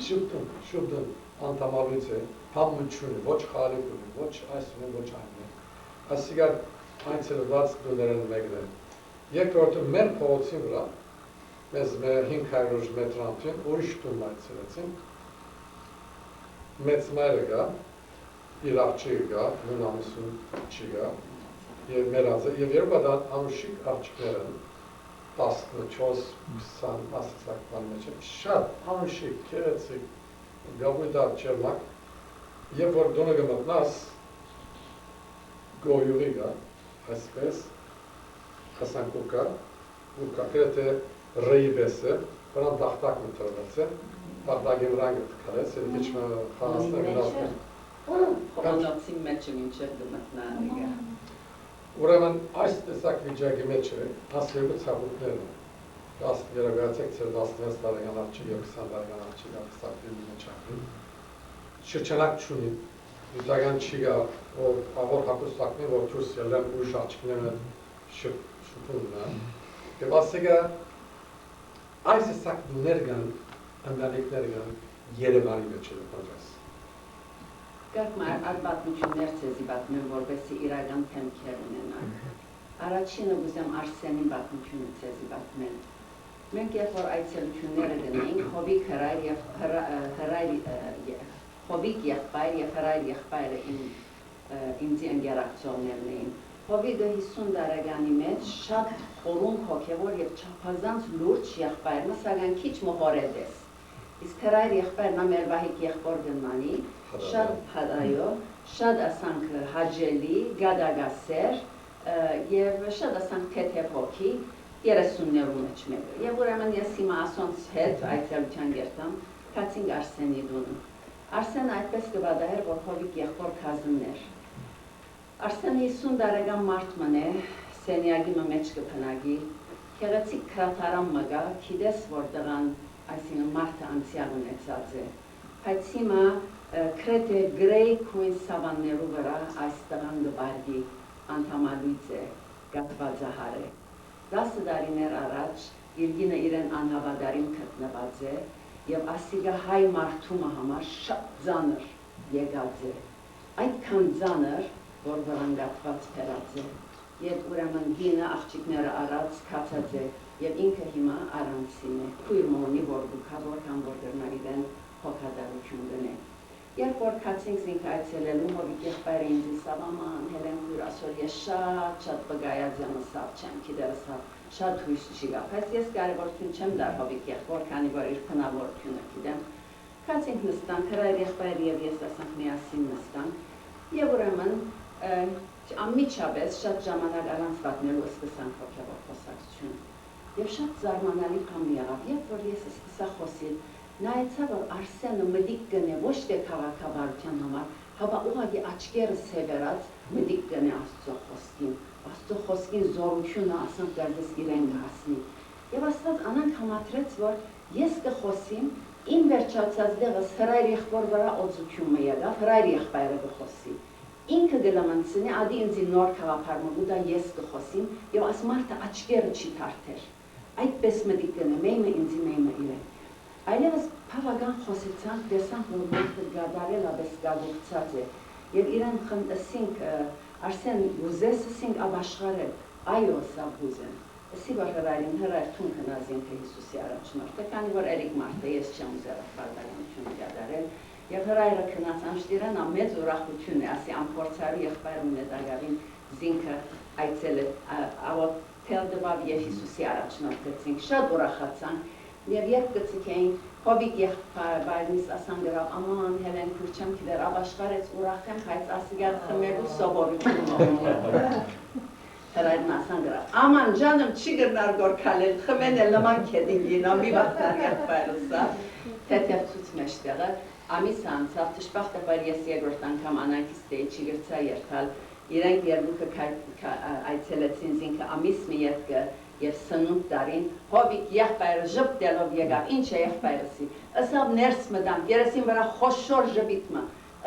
շուտուն անտամալույց է, համություն, ոչ խալիք ունի, ոչ այս ունի, ոչ այն է։ Ասիգար այնցելված դուներն մեկն է։ Երկրորդը մեր փողոցի վրա, մեզ 500 մետր ամփին ուրիշ տուն այցելեցին։ Մեծ մայրը գա, իր աղջիկը գա, նույն ամուսին չի գա, եւ մեռածը, եւ երկու հատ անուշիկ աղջիկներ են, 14-20 ասացական մեջ են, շատ անուշիկ, քերեցիկ, գավույդար չերմակ, եւ որ դոնը գմտնաս, գոյուրի գա, այսպես, հասանկուկա, ուկա, կրեթե ռեի բեսը, վրան դաղտակ մտրվեց է, դաղտագի վրան գտկարեց, և իչմը խանասնը գնացներ։ Խոմանոցի մեջը մինչև դմտնարի գա։ Ուրեմն այս տեսակ վիճակի մեջ է, աս երկու ծաղուտներն է, երագայացեք ծեր 16 տարեկան աղջիկ և 20 տարեկան աղջիկ աղստակների մեջ աղրի, շրջանակ չունի, Իտական չի գա, որ ավոր հակոստակնի, որ թուրս ելեն ուրիշ աղջիկները շպունն են, և ասեգա այս էսակ դուներ գան, ընտանիքներ գան, Երևանի մեջ է դպրոջաս։ Կարգ մար այդ պատմություններ ցեզի պատմեմ, որպեսզի իրական թեմքեր ունենանք։ Առաջինը գուզեմ Արսենի պատմությունը ցեզի պատմեմ։ Մենք երբ որ այցելությունները գնեինք, Հովիկ Հովիկ եղբայր և հրայր եղբայրը ինձի ընկերակցողներն էին։ Հովիկը 50 տարեկանի մեջ շատ խորունկ հոգևոր և չափազանց լուրջ եղբայրն է, սակայն քիչ մոհորետ ես։ Իսկ հրայր եղբայրն մեր վահիկ եղբոր գնմանի, շատ հադայո, շատ ասանք հաջելի, գադագասեր և շատ ասանք թեթև հոգի 30-ներու մեջ մեկը։ Եվ ուրեմն ես հիմա ասոնց հետ այցելության գերտամ, կացինք Արսենի դունը։ Արսենը այդպես կվադահեր, որ Հովիկ եղբոր կազններ։ Արսենը 50 տարեկան մարդման է, սենյագի մեջ կփնագի, քեղեցիկ քրաթարան մգա, գիտես որ տղան, այսինքն մարդը անցյալ ունեցած է։ Բայց հիմա քրեթե գրեյ քույն սավաններու վրա այս տղան գբարգի անդամալույց է, գատվածահար է։ 10 տարիներ առաջ Իրգինը իրեն անհավատարիմ գտնված է և ասիգա հայ մարդումը համար շատ ձանր եկած է։ Այդքան ձանր, որ վրան գատված փերած է։ Եվ ուրեմն գինը աղջիկները առած կացած է և ինքը հիմա առանցին է։ Քույր մոնի որ գուքա, որքան որ գրնար իրեն հոգադարություն գնե։ Երբ որ կացինք զինք այցելելու, Հովիկ եղբայրը ինձի սավաման, հելեն քույր ասոր, ես շատ բգայած եմ սավ չեմ, գիտերս շատ հույս չի գա, բայց ես կարևորություն չեմ դար Հովիկ եղբոր, քանի որ իր փնավորությունը գիտեմ։ Կացինք նստանք, հրայր եղբայրը և ես ասանք միասին նստանք և ուրեմն անմիջապես շատ ժամանակ առանց վատնելու սկսանք հոգևոր խոսակցություն և շատ զարմանալի բան եղավ, երբ որ ես սկսա խոսել, նայեցա որ Արսենը մտիկ գնե ոչ թե քաղաքավարության համար, հապա ուղղակի աչքերը սևեռած մտիկ գնե Աստծո խոսքին զորությունը ասանք դարձ իրեն հասնի։ Եվ Աստված անանք համադրեց, որ ես կխոսիմ, իմ վերջացած դեղս հրայր եղբոր վրա օծություն մը եղավ, հրայր եղբայրը կխոսի։ Ինքը գլամանցնի, ադի ինձի նոր քաղաքարմը դա ես կխոսիմ, և աս մարդը աչքերը չի թարթեր։ Այդպես մտիկ գնե, մեյմը ինձի, մեյմը իրեն։ Այլևս բավական խոսեցանք, տեսանք, որ մարդը գադարել աբես գագուղցած է, և իրեն խնդասինք, Արսեն գուզես ասինք աբաշխարել, այո սա գուզեմ, ասի որ հրայրին հրայր թուն կնազինք Հիսուսի առաջնորդը, քանի որ էրիկ մարդը ես չեմ ուզերավ բարդագանությունը գադարել, և հրայրը կնաց անշտիրան ամեծ ուրախություն է, ասի ամփորձարի եղբայրում նետագավին զինքը այցել է, ավոտ թել դվավ և Հիսուսի առաջնորդեցինք, շատ ուրախացանք, Եվ երբ կծիքեին, հովիկ եղբայրնից ասան գրավ, աման հելեն քուրչեմ կիդեր, աբաշխարեց ուրախ եմ, հայց ասիգար խմելու սովորություն հրայրն ասան գրավ, աման ջանım չի գրնար գորքալել, խմեն էլ նման կեդինգին, ամի վաղտար եղբայրսա, թեթև ծուց մեջտեղը, ամիս անցավ, տշպախտապար ես երկրորդ անգամ անանքից տեի չի գրծա երթալ, իրենք երկուքը այցելեցին զինքը ամիս մի ետքը և սնունդ դարին, հովիկ եղբայրը ժպտելով եղավ, ինչ է եղբայրսի, ըսավ ներս մդամ, երեսին վրա խոշոր ժպիտմը,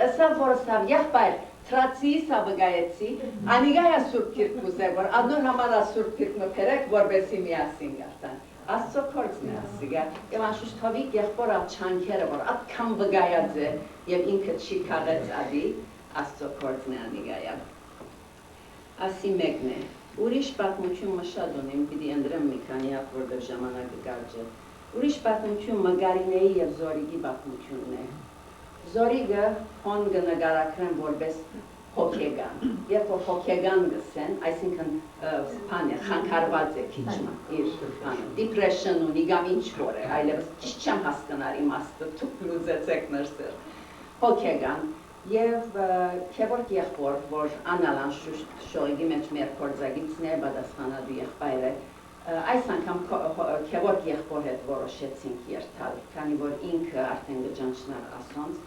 ըսավ որ ըսավ եղբայր, Թրացիի սավգայեցի, անիգայա սուրբ կիրք կուզեր, որ ադնոր համարա սուրբ կիրք մպերեք, որբեսի միասին գարտան։ Աստծո կորձն է ասիգա, և անշուշտ հովիկ եղբոր ատ չանքերը, որ ատքան վգայած է, և ինքը չի կաղեց ադի, Աստծո կորձն է անիգայա։ Ասի մեկն է, ուրիշ պատմություն մշատ ունիմ, պիտի ընդրեմ մի քանի հատ, որտեղ ժամանակը կարճ է։ Ուրիշ պատմություն Մգարինեի և Զորիգի պատմությունն է։ Զորիգը հոն կնկարագրեն որպես հոգեգան, երբ որ հոգեգան գսեն, այսինքն խանգարված է քիչմը, իր depression ունի, կամ ինչ որ է, այլևս ճիշտ չեմ հասկանար իմաստը, դուք լուծեցեք ներսեր, հոգեգան, և քևորգ եղբոր, որ անալան շողիգի մեջ մեր կորձագիցն է, բադասխանադու եղբայր է, այս անգամ քևորգ եղբոր հետ որոշեցինք երթալ, քանի որ ինքը արդեն գջանչնար ասոնց,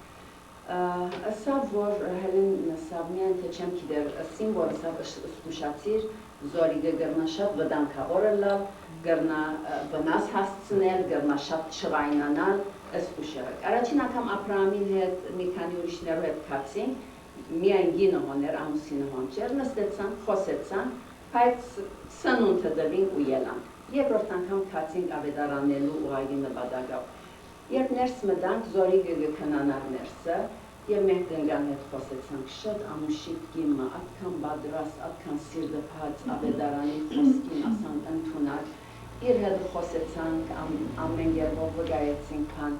Ասավ, որ հելին նսավ միայն թե չեմ կիդեր, ասին, որ ասավ ստուշացիր, զորիգը գրնա շատ վդանքավոր լավ, գրնա վնաս հասցնել, գրնա շատ չղայնանալ, ստուշեղեք։ Առաջին անգամ Աբրահամին հետ, մի քանի ուրիշներով հետ կացին, միայն գինը հոներ, ամուսինը հոն չեր, նստեցան, խոսեցան, բայց սնունդը դվին ու ելան։ Երկրորդ անգամ կացին ավետարանելու ուղագի նպատակով։ Երբ ներս մտանք, զորիգը գքնանար ներսը, և մենք դնգան հետ խոսեցանք, շատ ամուշիկ գիմը, ատքան բադրաս, ատքան սիրդպած, ավետարանի խոսքին ասանք ընդունակ, իր հետ խոսեցանք, ամեն երբով վգայեցինք կան,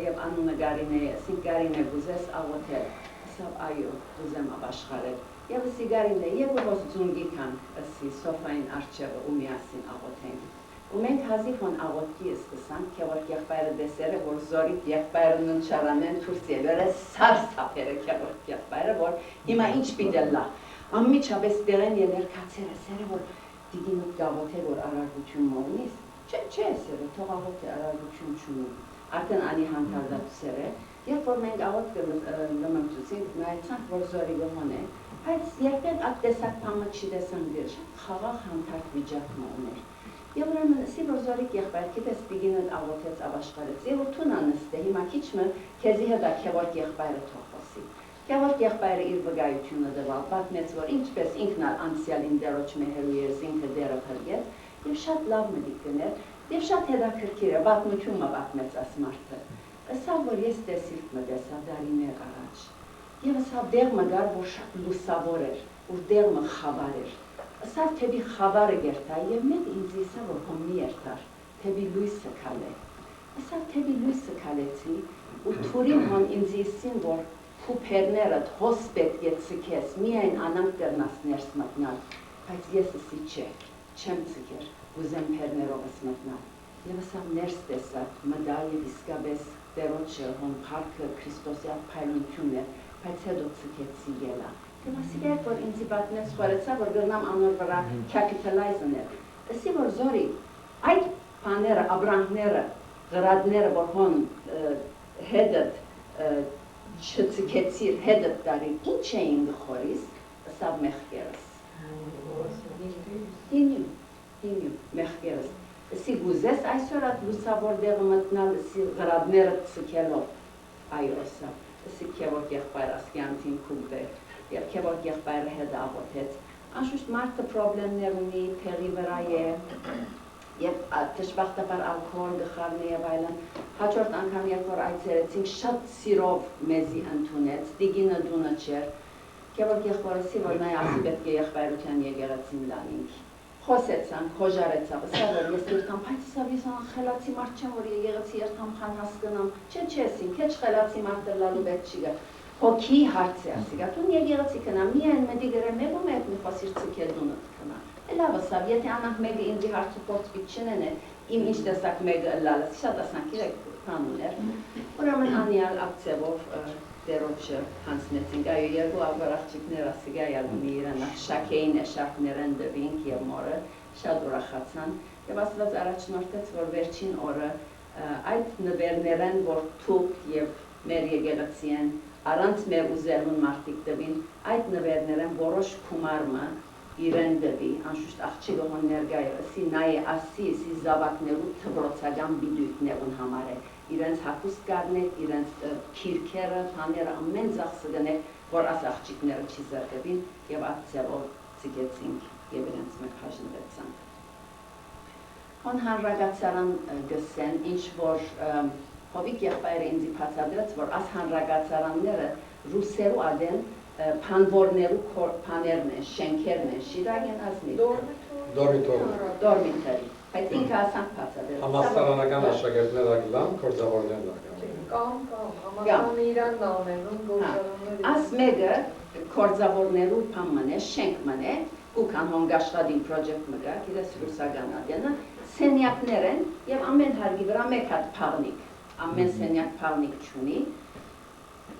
և անունը Գարինե, ասինք Գարինե գուզես աղոթել, ասավ այո, գուզեմ աբաշխարել, և ասի Գարինե, և ոս ձունգի կան, ասի սոֆային արջևը ու միասին աղոթենք։ Ու մենք հազիվ հոն աղոտքի սկսանք, քևորգ եղբայրը դեսերը, որ զորիկ եղբայրը ննչարանեն թուրս ելերը սարսափերը քևորգ եղբայրը, որ հիմա ինչ պիտել լա։ Ամիջապես դեղեն ելեր կացեր ասերը, որ դիգինուտ գաղոթ է, որ արարգություն մողնիս, չէ սերը, թող աղոթ է արարգություն չունի, արդեն անի հանդարդատուսեր է, երբ որ մենք աղոթ լմմծուցինք, նայեցանք, որ զորիգը հոն է, բայց երբեք at տեսակ պամը չի տեսանք դեր, շատ խաղաղ հանդարդ վիճակն ուներ։ Եվ ուրեմն ասի, որ զորիկ եղբայր, գիտես պիգինըտ աղոթեց, աբաշխարեց, և որ թուն անստ է, հիմա քիչմը քեզի հետ է քևորգ եղբայրը թող խոսի։ Քևորգ եղբայրը իր վգայությունը դվալ, պատմեց, որ ինչպես ինքն ալ անցյալին դերոջ մեհերու երզինքը դերը փրկեց, և շատ լավ մտիկ գներ, և շատ հետաքրքիր է, պատմությունը պատմեց աս մարդը։ Ասավ, որ ես տեսիլք մը տեսա դարիներ առաջ, և ասավ դեղ մը գար, որ շատ լուսավոր էր, որ դեղ մը խավար էր։ Ասավ թեպի խավարը գերտա և մեկ ինձ իսա, որ հոն մի երթար, թեպի լույսը կալե։ Ասավ թեպի լույսը կալեցի ու թուրին հոն ինձ իսին, որ փուպերներըդ հոս պետք է ծքես, միայն անանք կրնաս ներս մտնալ, բայց ես ասի չէ, չեմ ծքեր, ուզեմ պերներովս մտնալ։ Եվ ասավ ներս տեսա, մդա և իսկապես դերոջը հոն պարքը Քրիստոսյալ պայլությունն էր, բայց հետո ծքեցի ելա։ Եվ ասիք երբ, որ ինձի պատմեց խորեցա, որ գրնամ անոր վրա capitalize-ն էր։ Ասի, որ զորի, այդ պաները, աբրանքները, գրադները, որ հոն հետըտ չծքեցիր, հետըտ տարի, ինչ էին գխորիս, ասավ մեղկերս։ Հինյու, մեղկերս։ Ասի գուզես այսօր at լուսավոր դեղը մտնալ, ասի գրադները ծքելով, այո ասավ, ասի քևորգ եղբայր ասկյանցին կուգ է։ Եվ քևորգ եղբայրը հետ աղոթեց, անշուշտ մարդը պրոբլեմներ ունի, թեղի վրա է, և դժբախտաբար ալքոհոլ գխարն է և այլն, հաջորդ անգամ երբ որ այցելեցինք, շատ սիրով մեզի ընդունեց, դիգինը դունը չեր, քևորգ եղբորսի, որ նայ ասի պետք է եղբայրության եկեղեցին լանինք, խոսեցանք, հոժարեցավ, ասա որ ես երթամ, բայց ասավ ես խելացի մարդ չեմ, որ եկեղեցի երթամ խան հասկնամ, չէ սին, քեչ խելացի մարդը լալու պետք չի գա։ Հոգի հարց է ասիգա, տուն եկեղեցի կնա, միայն մետի գրեմ մեկում մեկ մի խոսիր ծքել դունըտ կնա։ Լավ ասավ, եթե անանք մեկը ինձի հարց ու փորձ պիտ չնեն է, իմ ինչ տեսակ մեկը լալս շատ ասանք երեք պանուներ, ուրեմն անյալ ակցևով դերոջը հանցնեցինք, այո երկու ավարախճիկներ ասիգա յալում իրան շակեին էշարքներեն դվինք և մորը շատ ուրախացան և ասված առաջնորդեց, որ վերջին օրը այդ նվերներեն, որ թուք և մեր եկեղեցի են, առանց մեր ուզելուն մարդիկ դվին, այդ նվերներեն որոշ կումարմը իրեն դվի, անշուշտ աղջիկը հոն ներգայրսի նայ ասի, սի զավակներու թվրոցական բիդույքներուն համար է, իրենց հակուստ կարնեք, իրենց քիրքերը, հաները ամեն ծախսը գնեք, որ աս աղջիկները չի զրկվին և այդ ձևով ծիգեցինք և իրենց մեկ հաժնվեցանք։ Հոն հանրագացարան գսեն, ինչ որ հովիկ եղբայրը ինձի բացատրեց, որ աս հանրագացարանները ռուսերու ադեն փանվորներու փաներն են, շենքերն են, շիրակ են ասնի։ Դորմիտորի։ Այդ ինքը ասանք բացատրեց։ Համաստարանական աշակերտներ ագլան, կորձավորներն ագլան։ Կամ, համաստանը իրան նավներում գործարաններ։ Աս մեկը կորձավորներու փան մնե, շենք մնե, կուքան հոնգաշխադին պրոջեկտ մգա, գիրես ռուսական ադենը, սենյակներ են և ամեն հարգի վրա մեկ հատ փաղնիկ, ամեն սենյակ փաղնիկ չունի,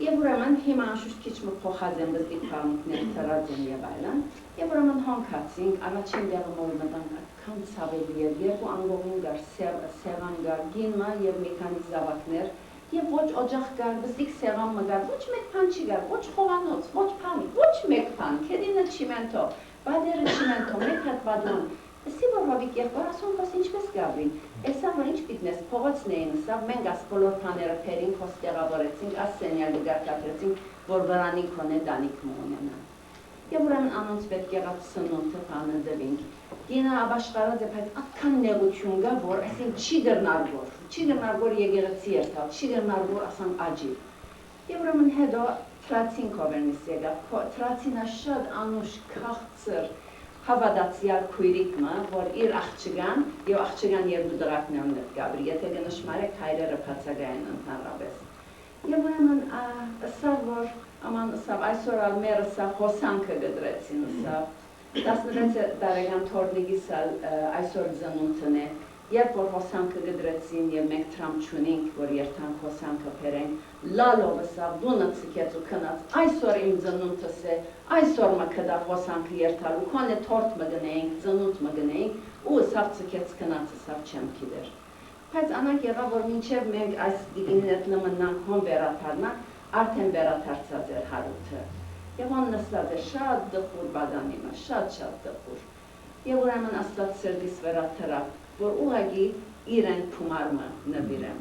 և ուրեմն հիմա անշուշտ քիչ մը փոխած են բզդիկ փաղնիկներ թրած են և այլն, և ուրեմն հոնքացինք, առաջին դեղը մոր մտանք այդքան ցավելի էր, երկու անգողին գար, սեղան գար, գինմա և մի քանի զավակներ, և ոչ օջախ գար, բզդիկ սեղան մը գար, ոչ մեկ փան չի գար, ոչ խոհանոց, ոչ փանիկ, ոչ մեկ փան, քեդինը չիմենթո, բադերը չիմենթո, մեկ հատ բադման, Սի որ հովիկ եղբար ասում կոս ինչպես գավին, էսա որ ինչ պիտնես փողոցն էին սավ, մենք աս բոլոր պաները պերին կոս տեղավորեցինք, աս սենյալի գարկատրեցինք, որ վրանին կոնե դանիք մունենա։ Եվ ուրեմն անոնց պետք եղած սնունդը պանը դվինք։ Գինը աբաշխարած է, բայց ատքան նեղություն գա, որ ասին չի գրնար որ եկեղեցի երթալ, չի գրնար որ ասան աջի։ Եվ ուրեմն հետո թրացին կովերնիս եկավ, թրացինա շատ անուշ քաղցր, հավատացյալ քույրիկը, որ իր աղջկան և աղջկան երկու դրակներն էլ գաբրի, եթե գնշմարեք հայրերը բացակայեն ընդհանրապես։ Եվ ուրեմն ըսավ, որ աման ըսավ, այսօր ալ մերը սավ հոսանքը գդրեցին ըսավ, 16 տարեկան թորնիկիս ալ այսօր ծնունդն է, երբ որ հոսանքը գդրեցին և մենք տրամ չունենք, որ երթանք հոսանքը պերենք, լալով ըսավ, դունը ծկեց ու կնած, այսօր իմ ծնունդս է, այսօր մը կդավ հոսանքը երթալու, քոնե թորդ մը գնեինք, ծնունդ մը գնեինք, ու ըսավ ծկեց կնած ըսավ չեմ գիտեր։ Բայց անակ եղավ, որ մինչև մենք այս դիգինետ նմնանք հոն վերաթարնանք, արդեն վերաթարցած էր հարութը։ Եվ հոն նստած է շատ դխուր բադանիմը, շատ դխուր։ Եվ ուրեմն աստված սրդիս վերաթրավ, որ ուղագի իրեն փումարմը նվիրեմ։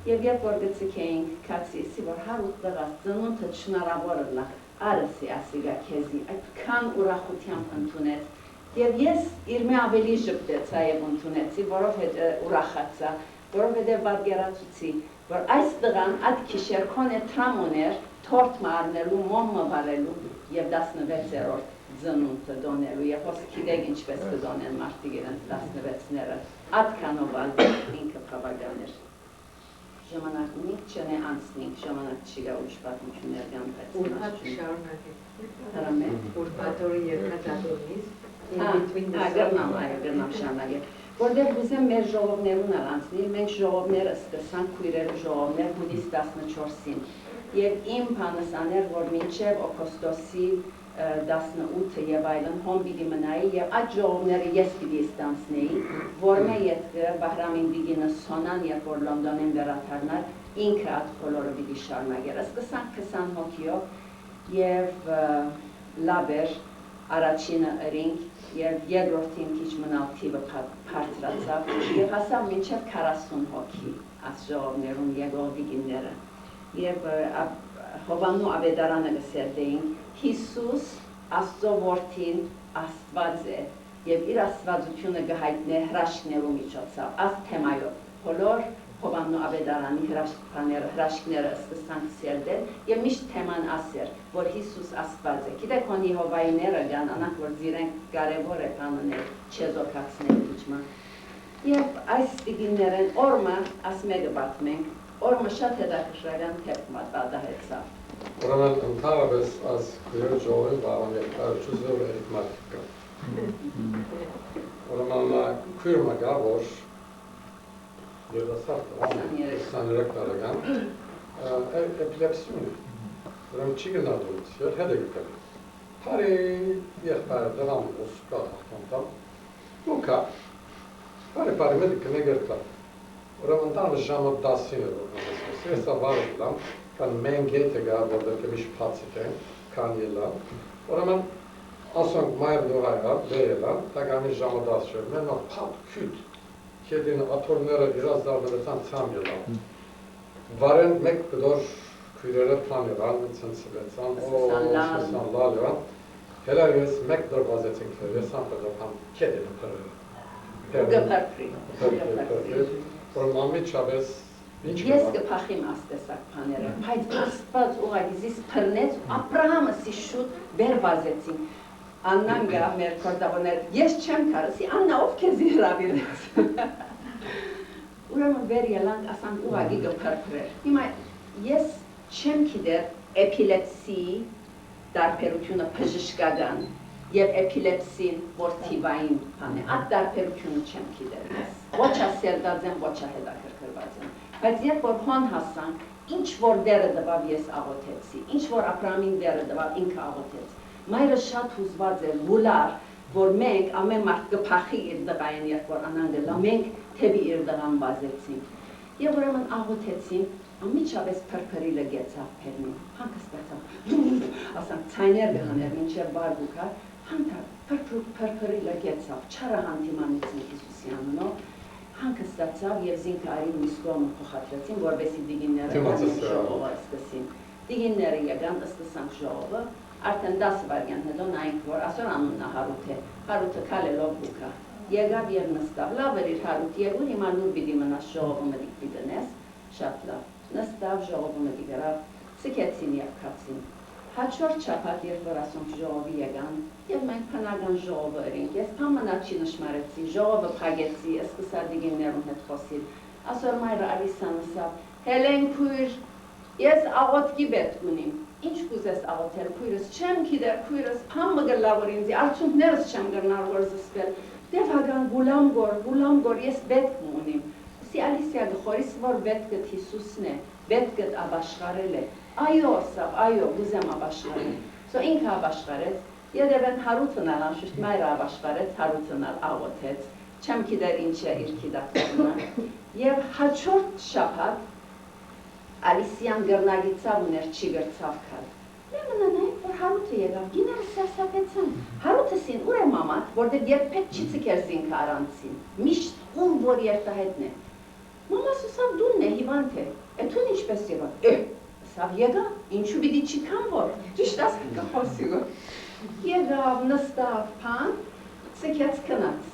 Եվ երբ որ գծիքեինք կացիսի, որ հարութ դղաս ծնունդը չնարավոր լա, արսի ասիգա քեզի, այդքան ուրախությամբ ընդունեց։ Եվ ես իր մե ավելի ժպտեցա և ընդունեցի, որովհետև ուրախացա, որովհետև պատկերացուցի, որ այս տղան այդ քիշեր քոնե տրամ ուներ, թորդ մը առնելու, մոմը վարելու և 16-րդ ծնունդը դոնելու, և հոս գիտեք ինչպես կդոնեն մարդիկ իրենց 16-ները, այդքանով ինքը բավական էր։ Ժամանակ ունիք չնե անցնինք, ժամանակ չի գա ուրիշ պատմություններ գան, բայց Ուրբաթ շարունակեք։ հրամե։ Ուրբաթորի երկաթադրոնից, գրնամ շարունակեք։ Որտեղ ուզեմ մեր ժողովներուն առանցնի, մենք ժողովները սկսանք քույրերու ժողովներ հունիս 14-ին։ Եվ իմ բանս աներ, որ մինչև օգոստոսի 18-ը և այլն հոն պիտի մնայի և այդ ժողովները ես պիտի ստանցնեի, որ մե ետքը Բահրամին դիգինը սոնան, երբ որ Լոնդոնեն վերաթարնար, ինքը այդ բոլորը պիտի շարունակեր։ Սկսանք 20 հոգիով և լավ էր, առաջինը ըրինք և երկրորդին քիչ մնալ թիվը բարձրացավ և հասավ մինչև 40 հոգի այս ժողովներում եկող դիգինները։ Եվ Հովանու ավետարանը գսերդեինք, Հիսուս Աստծո որդին Աստված է և իր աստվածությունը գհայտնե հրաշքներու միջոցով, այս թեմայով բոլոր Հովանու ավետարանի հրաշքները սկսանք սերդել և միշտ թեման ասեր, որ Հիսուս Աստված է։ Գիտեք հոն Եհովայիները գան, անակ որ զիրենք կարևոր է կանոնել չեզոքացնել իջմա։ Եվ այս տիգիններեն օրմը ասմեգը բատմենք, օրմը շատ հետաքրքրական թեփ պատահեցավ։ Ուրեմն ընդհանրապես այս քույրը ժողովին բավական երկարություն էր մատիկա։ Ուրեմն քույրը գա, որ երասարդ 23 տարեկան էպիլեպսի ունի։ Ուրեմն չի գնալուց, հետ է գտել։ Հարի եղբայր դրամ ոսկա հաղթանտամ, ուկա, բարի մեդիկը նեգերտա։ Ուրեմն տանը ժամը 10-ին է որնասպես, եսա վարդ լամ, կան մենք ետ է գա, որդեղ կմիշ պացիք են, կան ելան, ուրեմն ասոնք մայր նորայա, բերելան, տակամի ժամը 10 շեր, մենա պատ քյութ, կետին աթորները իրազ դարդրեցան ծամ ելան, վարեն մեկ կդոր քույրերը պլան եղան, ցնցվեցան, սան լալ եղան, հելա ես մեկ դոր բազեցինք վեր, ես անպետական կետին պրերը։ Որ մամի չաբես Ես կփախիմ աստեսակ բաները, բայց Աստված ուղղակի զիս փռնեց, Աբրահամը սի շուտ վեր վազեցին։ Աննան գա մեր քորդավորներ, ես չեմ կարասի, Աննա ով քեզ հրավիրեց։ Ուրեմն վեր ելանք, ասանք ուղղակի կփրփրեր։ Հիմա ես չեմ գիտեր էպիլեպսիի տարբերությունը բժշկական եւ էպիլեպսին որ թիվային բան է, այդ տարբերությունը չեմ գիտեր ես։ Ոչ ասելդած եմ, ոչ հետաքրքրված եմ։ Բայց երբ որ հոն հասանք, ինչ որ դերը տվավ ես աղոթեցի, ինչ որ Աբրահամին դերը տվավ ինքը աղոթեց։ Մայրը շատ հուզված էր, վուլար, որ մենք ամեն մարդ կփախի իր դղային, երբ որ անան գլա, մենք թեւի իր դղան վազեցինք։ Եվ ուրեմն աղոթեցինք, ամիջապես փրփրիլը գեցավ փերնին, հանգստացավ, ասանք ցայներ գաներ, մինչև բարգուկա, փրփրիլը գեցավ, չարը հանդիմանեցին Հիսուսի անունով, հանգստացավ եւ զինքը արին միսկոմը փոխադրեցին, որովհետեւ դիգինները ժողովը սկսին։ Դիգինները եկան, սկսանք ժողովը, արդեն 10 վայրկյան հետո նայինք, որ ասոր անունն է Հարութ է, Հարութը քալելով բուկա։ Եկավ եւ նստավ, լավ էր իր Հարութ եկու, հիմա նոր պիտի մնաս ժողովը մտիկ պիտենես, շատ լավ։ Նստավ ժողովը մտիկ գրավ, սկեցին եւ քացին։ Հաջորդ շաբաթ երբ որ ասոնք ժողովի եկան, եւ մենք փնական ժողովը էինք, ես փամնաչի նշմարեցի, ժողովը փագեցի, սկսա դիգիններուն հետ խոսիլ։ Ասոր մայրը Ալիսան ասավ, Հելեն քույր, ես աղոթքի պետք ունիմ։ Ինչ կուզես աղոթել, քույրս չեմ գիտեր, քույրս փամը գլավոր ինձ, արդյունքներս չեմ գնալ որ զսպել։ Դե վագան գուլամ գոր, ես պետք ունիմ։ Սի Ալիսիա գխորիս որ պետքը Հիսուսն է, պետքը աբաշխարել է։ Այո, ասավ, այո, ուզեմ աբաշխարել։ Սո ինքը աբաշխարեց, Եդևեն Հարութն ալ անշուշտ մայրը աբաշխարեց, Հարութն ալ աղոթեց, չեմ գիտեր ինչ է իր գիտակցությունը։ Եվ հաջորդ շաբաթ Ալիսիան գրնագիցավ ուներ չի գրցավ քալ։ Ուրեմն նայեք, որ Հարութը եկավ, գիները սարսափեցան։ Հարութը սին ուր է մաման, որտեղ երբեք չի ցկեր զինքը առանցին։ Միշտ ում որ երթահետն է։ Մամաս ասավ դունն է, հիվանդ է։ Էթուն ինչպես եղավ։ Ասավ եկա, ինչու պիտի չքան որ։ Ճիշտ ասք կխոսի որ։ Եկավ, նստավ, փան, ցկեց քնած։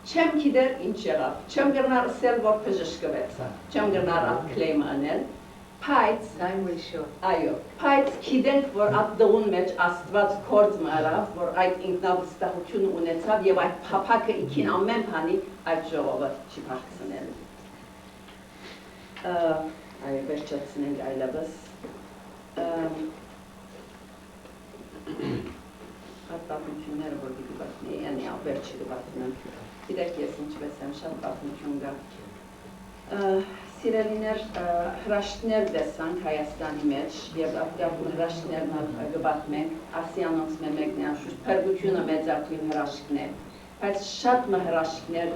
Չեմ գիտեր ինչ եղավ, չեմ գնար ասել որ բժշկվեցա, չեմ գնար այդ քլեյմը անել, բայց այո, բայց գիտենք որ այդ դողուն մեջ Աստված կորձ մարավ, որ այդ ինքնավստահությունը ունեցավ եւ այդ փափակը իքին ամեն բանի այդ ժողովը չի փախցնել։ Այո, վերջացնենք այլևս։ Այդ պատմությունները որ դիտի պատմի, անի վերջի պատմեմ։ Գիտեք ես ինչպես եմ շատ պատմություն գա։ Սիրելիներ հրաշքներ տեսանք Հայաստանի մեջ եւ ապրիլ հրաշքներն գտանենք Ասիանոց մեկն է անշուշտ փրկությունը մեծակույն հրաշքն է բայց շատ հրաշքներ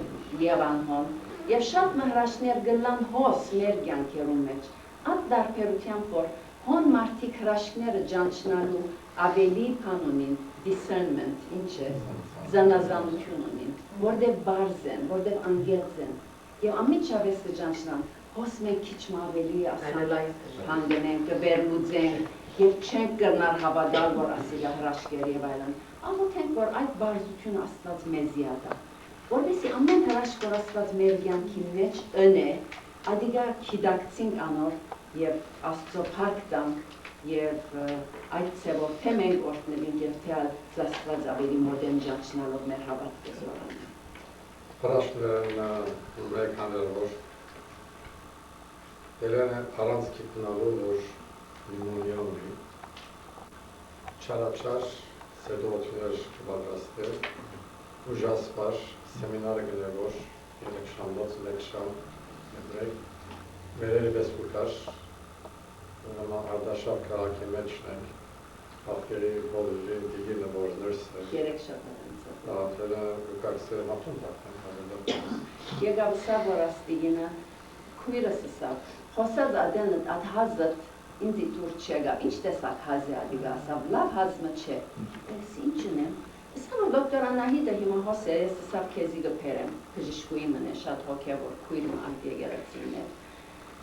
եղան հոն եւ շատ հրաշքներ գլան հոս մեր կյանքերում մեջ այդ դարբերությամբ որ հոն մարդիկ հրաշքները ճանչնալու ավելի բան ունին discernment ինչ է զանազանություն ունին որտեղ բարձ են որտեղ անգերձ են եւ ամիջապես կճանչնան հոս մենք քիչ ավելի ասանք հանգնենք կվերլուծենք եւ չենք կրնար հավատալ որ ասիլա հրաշքեր եւ այլն ամոթենք որ այդ բարձությունը Աստված մեզի ա տա որովհետեւ ամեն հրաշք որ Աստված մեր կյանքի մեջ ընե ադիգա քիդակցինք անոր եւ Աստծո փառք տանք եւ այդ ծևով թե մենք օրհնենք եւ թե Աստված ավելի մոդեն ճանչնալով մեր հավատքը զորանա հրաշքներն մեկ անել որ Elena առանց գիտնալու որ լիմոնիա ունի չարաչար սեդողություններ կպատրաստել ուժասպար սեմինարը գնել որ 3 շաբաթ 1 շաբաթ Մերերի վեսպուկար, արդաշավ կաղաքի մեջն ենք, աղկերի բոլորի դիգիրը որզներս ենք։ Երեք շաբաթանցը։ Դերը կակսը մատուն տակնենք, Եկավ սա, որ աստիգինը քույրս սավ, խոսած ադենը ադհազըտ ինձի դուր չեգավ, ինչ տեսակ հազի ադիգա ասավ, լավ հազմը չէ, ես ինչն եմ, սա որ դոկտոր Անահիտը հիմա հոսե, ես սավ քեզի գպերեմ, բժիշկուի մնե, շատ հոգևոր քույրը այդ եկեղեցին է։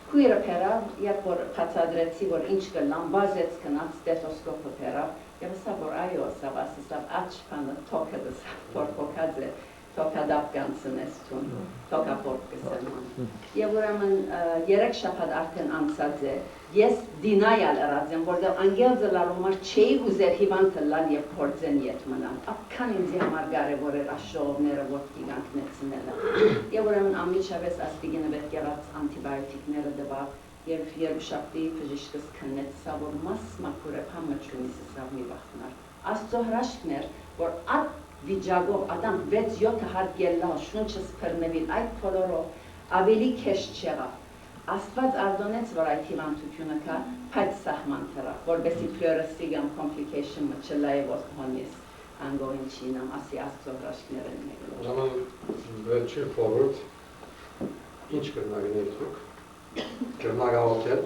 Քույրը փերավ, երբ որ բացադրեցի, որ ինչ կլամ, բազեց կնաց ստեթոսկոպը փերավ, եւ սա որ այո, սա ասավ աչ բանը թոքը դսա, որ փոքած է, թոքադապ կանցնես տուն, թոքապորտ կսեմ։ Եվ ուրեմն երեք շաբաթ արդեն անցած է, ես դինայալ ըրած եմ, որտեղ անգելձը լալու համար չէի ուզեր հիվանդը լալ եւ փորձեն ետ մնալ։ Ակքան ինձ համար կարևոր էր աշողները ոտքի կանգնեցնելը։ Եվ ուրեմն ամիջավես աստիգինը պետք եղած անտիբիոտիկները դվավ եւ երբշաբթի բժիշկս քննեց, սա որ մաս մակուրը համաճունի սա մի վախնար։ Աստծո հրաշքներ, որ այդ վիճակով ադամ 6-7 հարկ ելլալ շունչը սփռնվին այդ բոլորով ավելի քեշ չեղավ։ Աստված արդոնեց, որ այդ հիվանդությունը կա, բայց սահման թրավ, որբեսի փլյորեսի կամ complication-ը չլայի որ հոնես անգողին չինամ, ասի Աստծո հրաշքներ են մեկլոր։ Ուրեմն վերջին խորհուրդ ինչ կրնագներ դուք, կրնագաղոթել,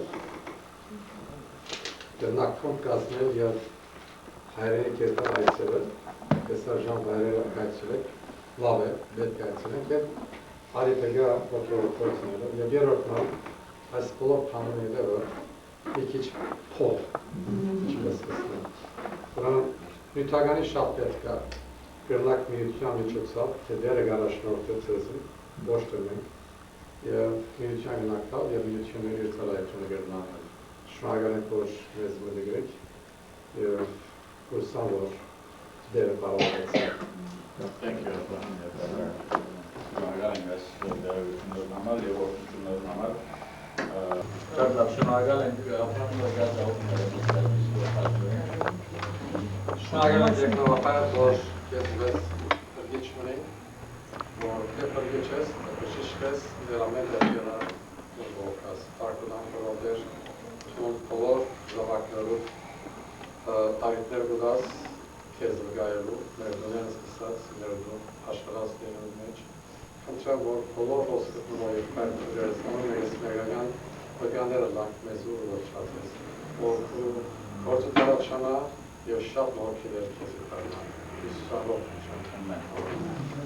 կրնագքոնդ կազմել և հայրենի կերպար այցելել, տեսարժան հայրերը այցելեք, լավ է, պետք այցելենք և արիտեգա ոգևորությունները և երորդնալ այս բոլոր պանոնները մի քիչ փող, ինչպես կսնեմ։ Ուրեմն նյութականի շատ պետք է կրնակ միության միջոցով, թե դերը գարաշնորհտը ծեզի, ոչ տնենք և միության գնակտալ և միությունների իր ծալայությունը գրնանել։ Շնորհակալ ենք, որ մեզ մտիգրեք և հուսամ, որ դերը բարողացեք։ Thank you, շնորհակալ ենք այս դերություններն համար և ողջություններն համար։ Շնորհակալ ենք ապրանքները Շնորհակալ ենք եկնողապայր, որ ես մեզ պրգիչ մնենք, որ պրգիչ ես, բժիշկ ես, դերամեն դեպիելա ողքաս, տարկունան կրոդեր, թուն բոլոր զավակներու տարիքներ գուդաս, քեզ վգայելու, ներդունեն սկսած, ներդուն աշխարհած դերու մեջ, խնդրեմ, որ բոլոր հոսկրտում և պայրտուրերսանում ես մերգական վգաները լանք մեզ ու ողջած ես, որ գործը տարաչանա և շատ նորքիներ քեզ կարնան, Իսուսան ողջան։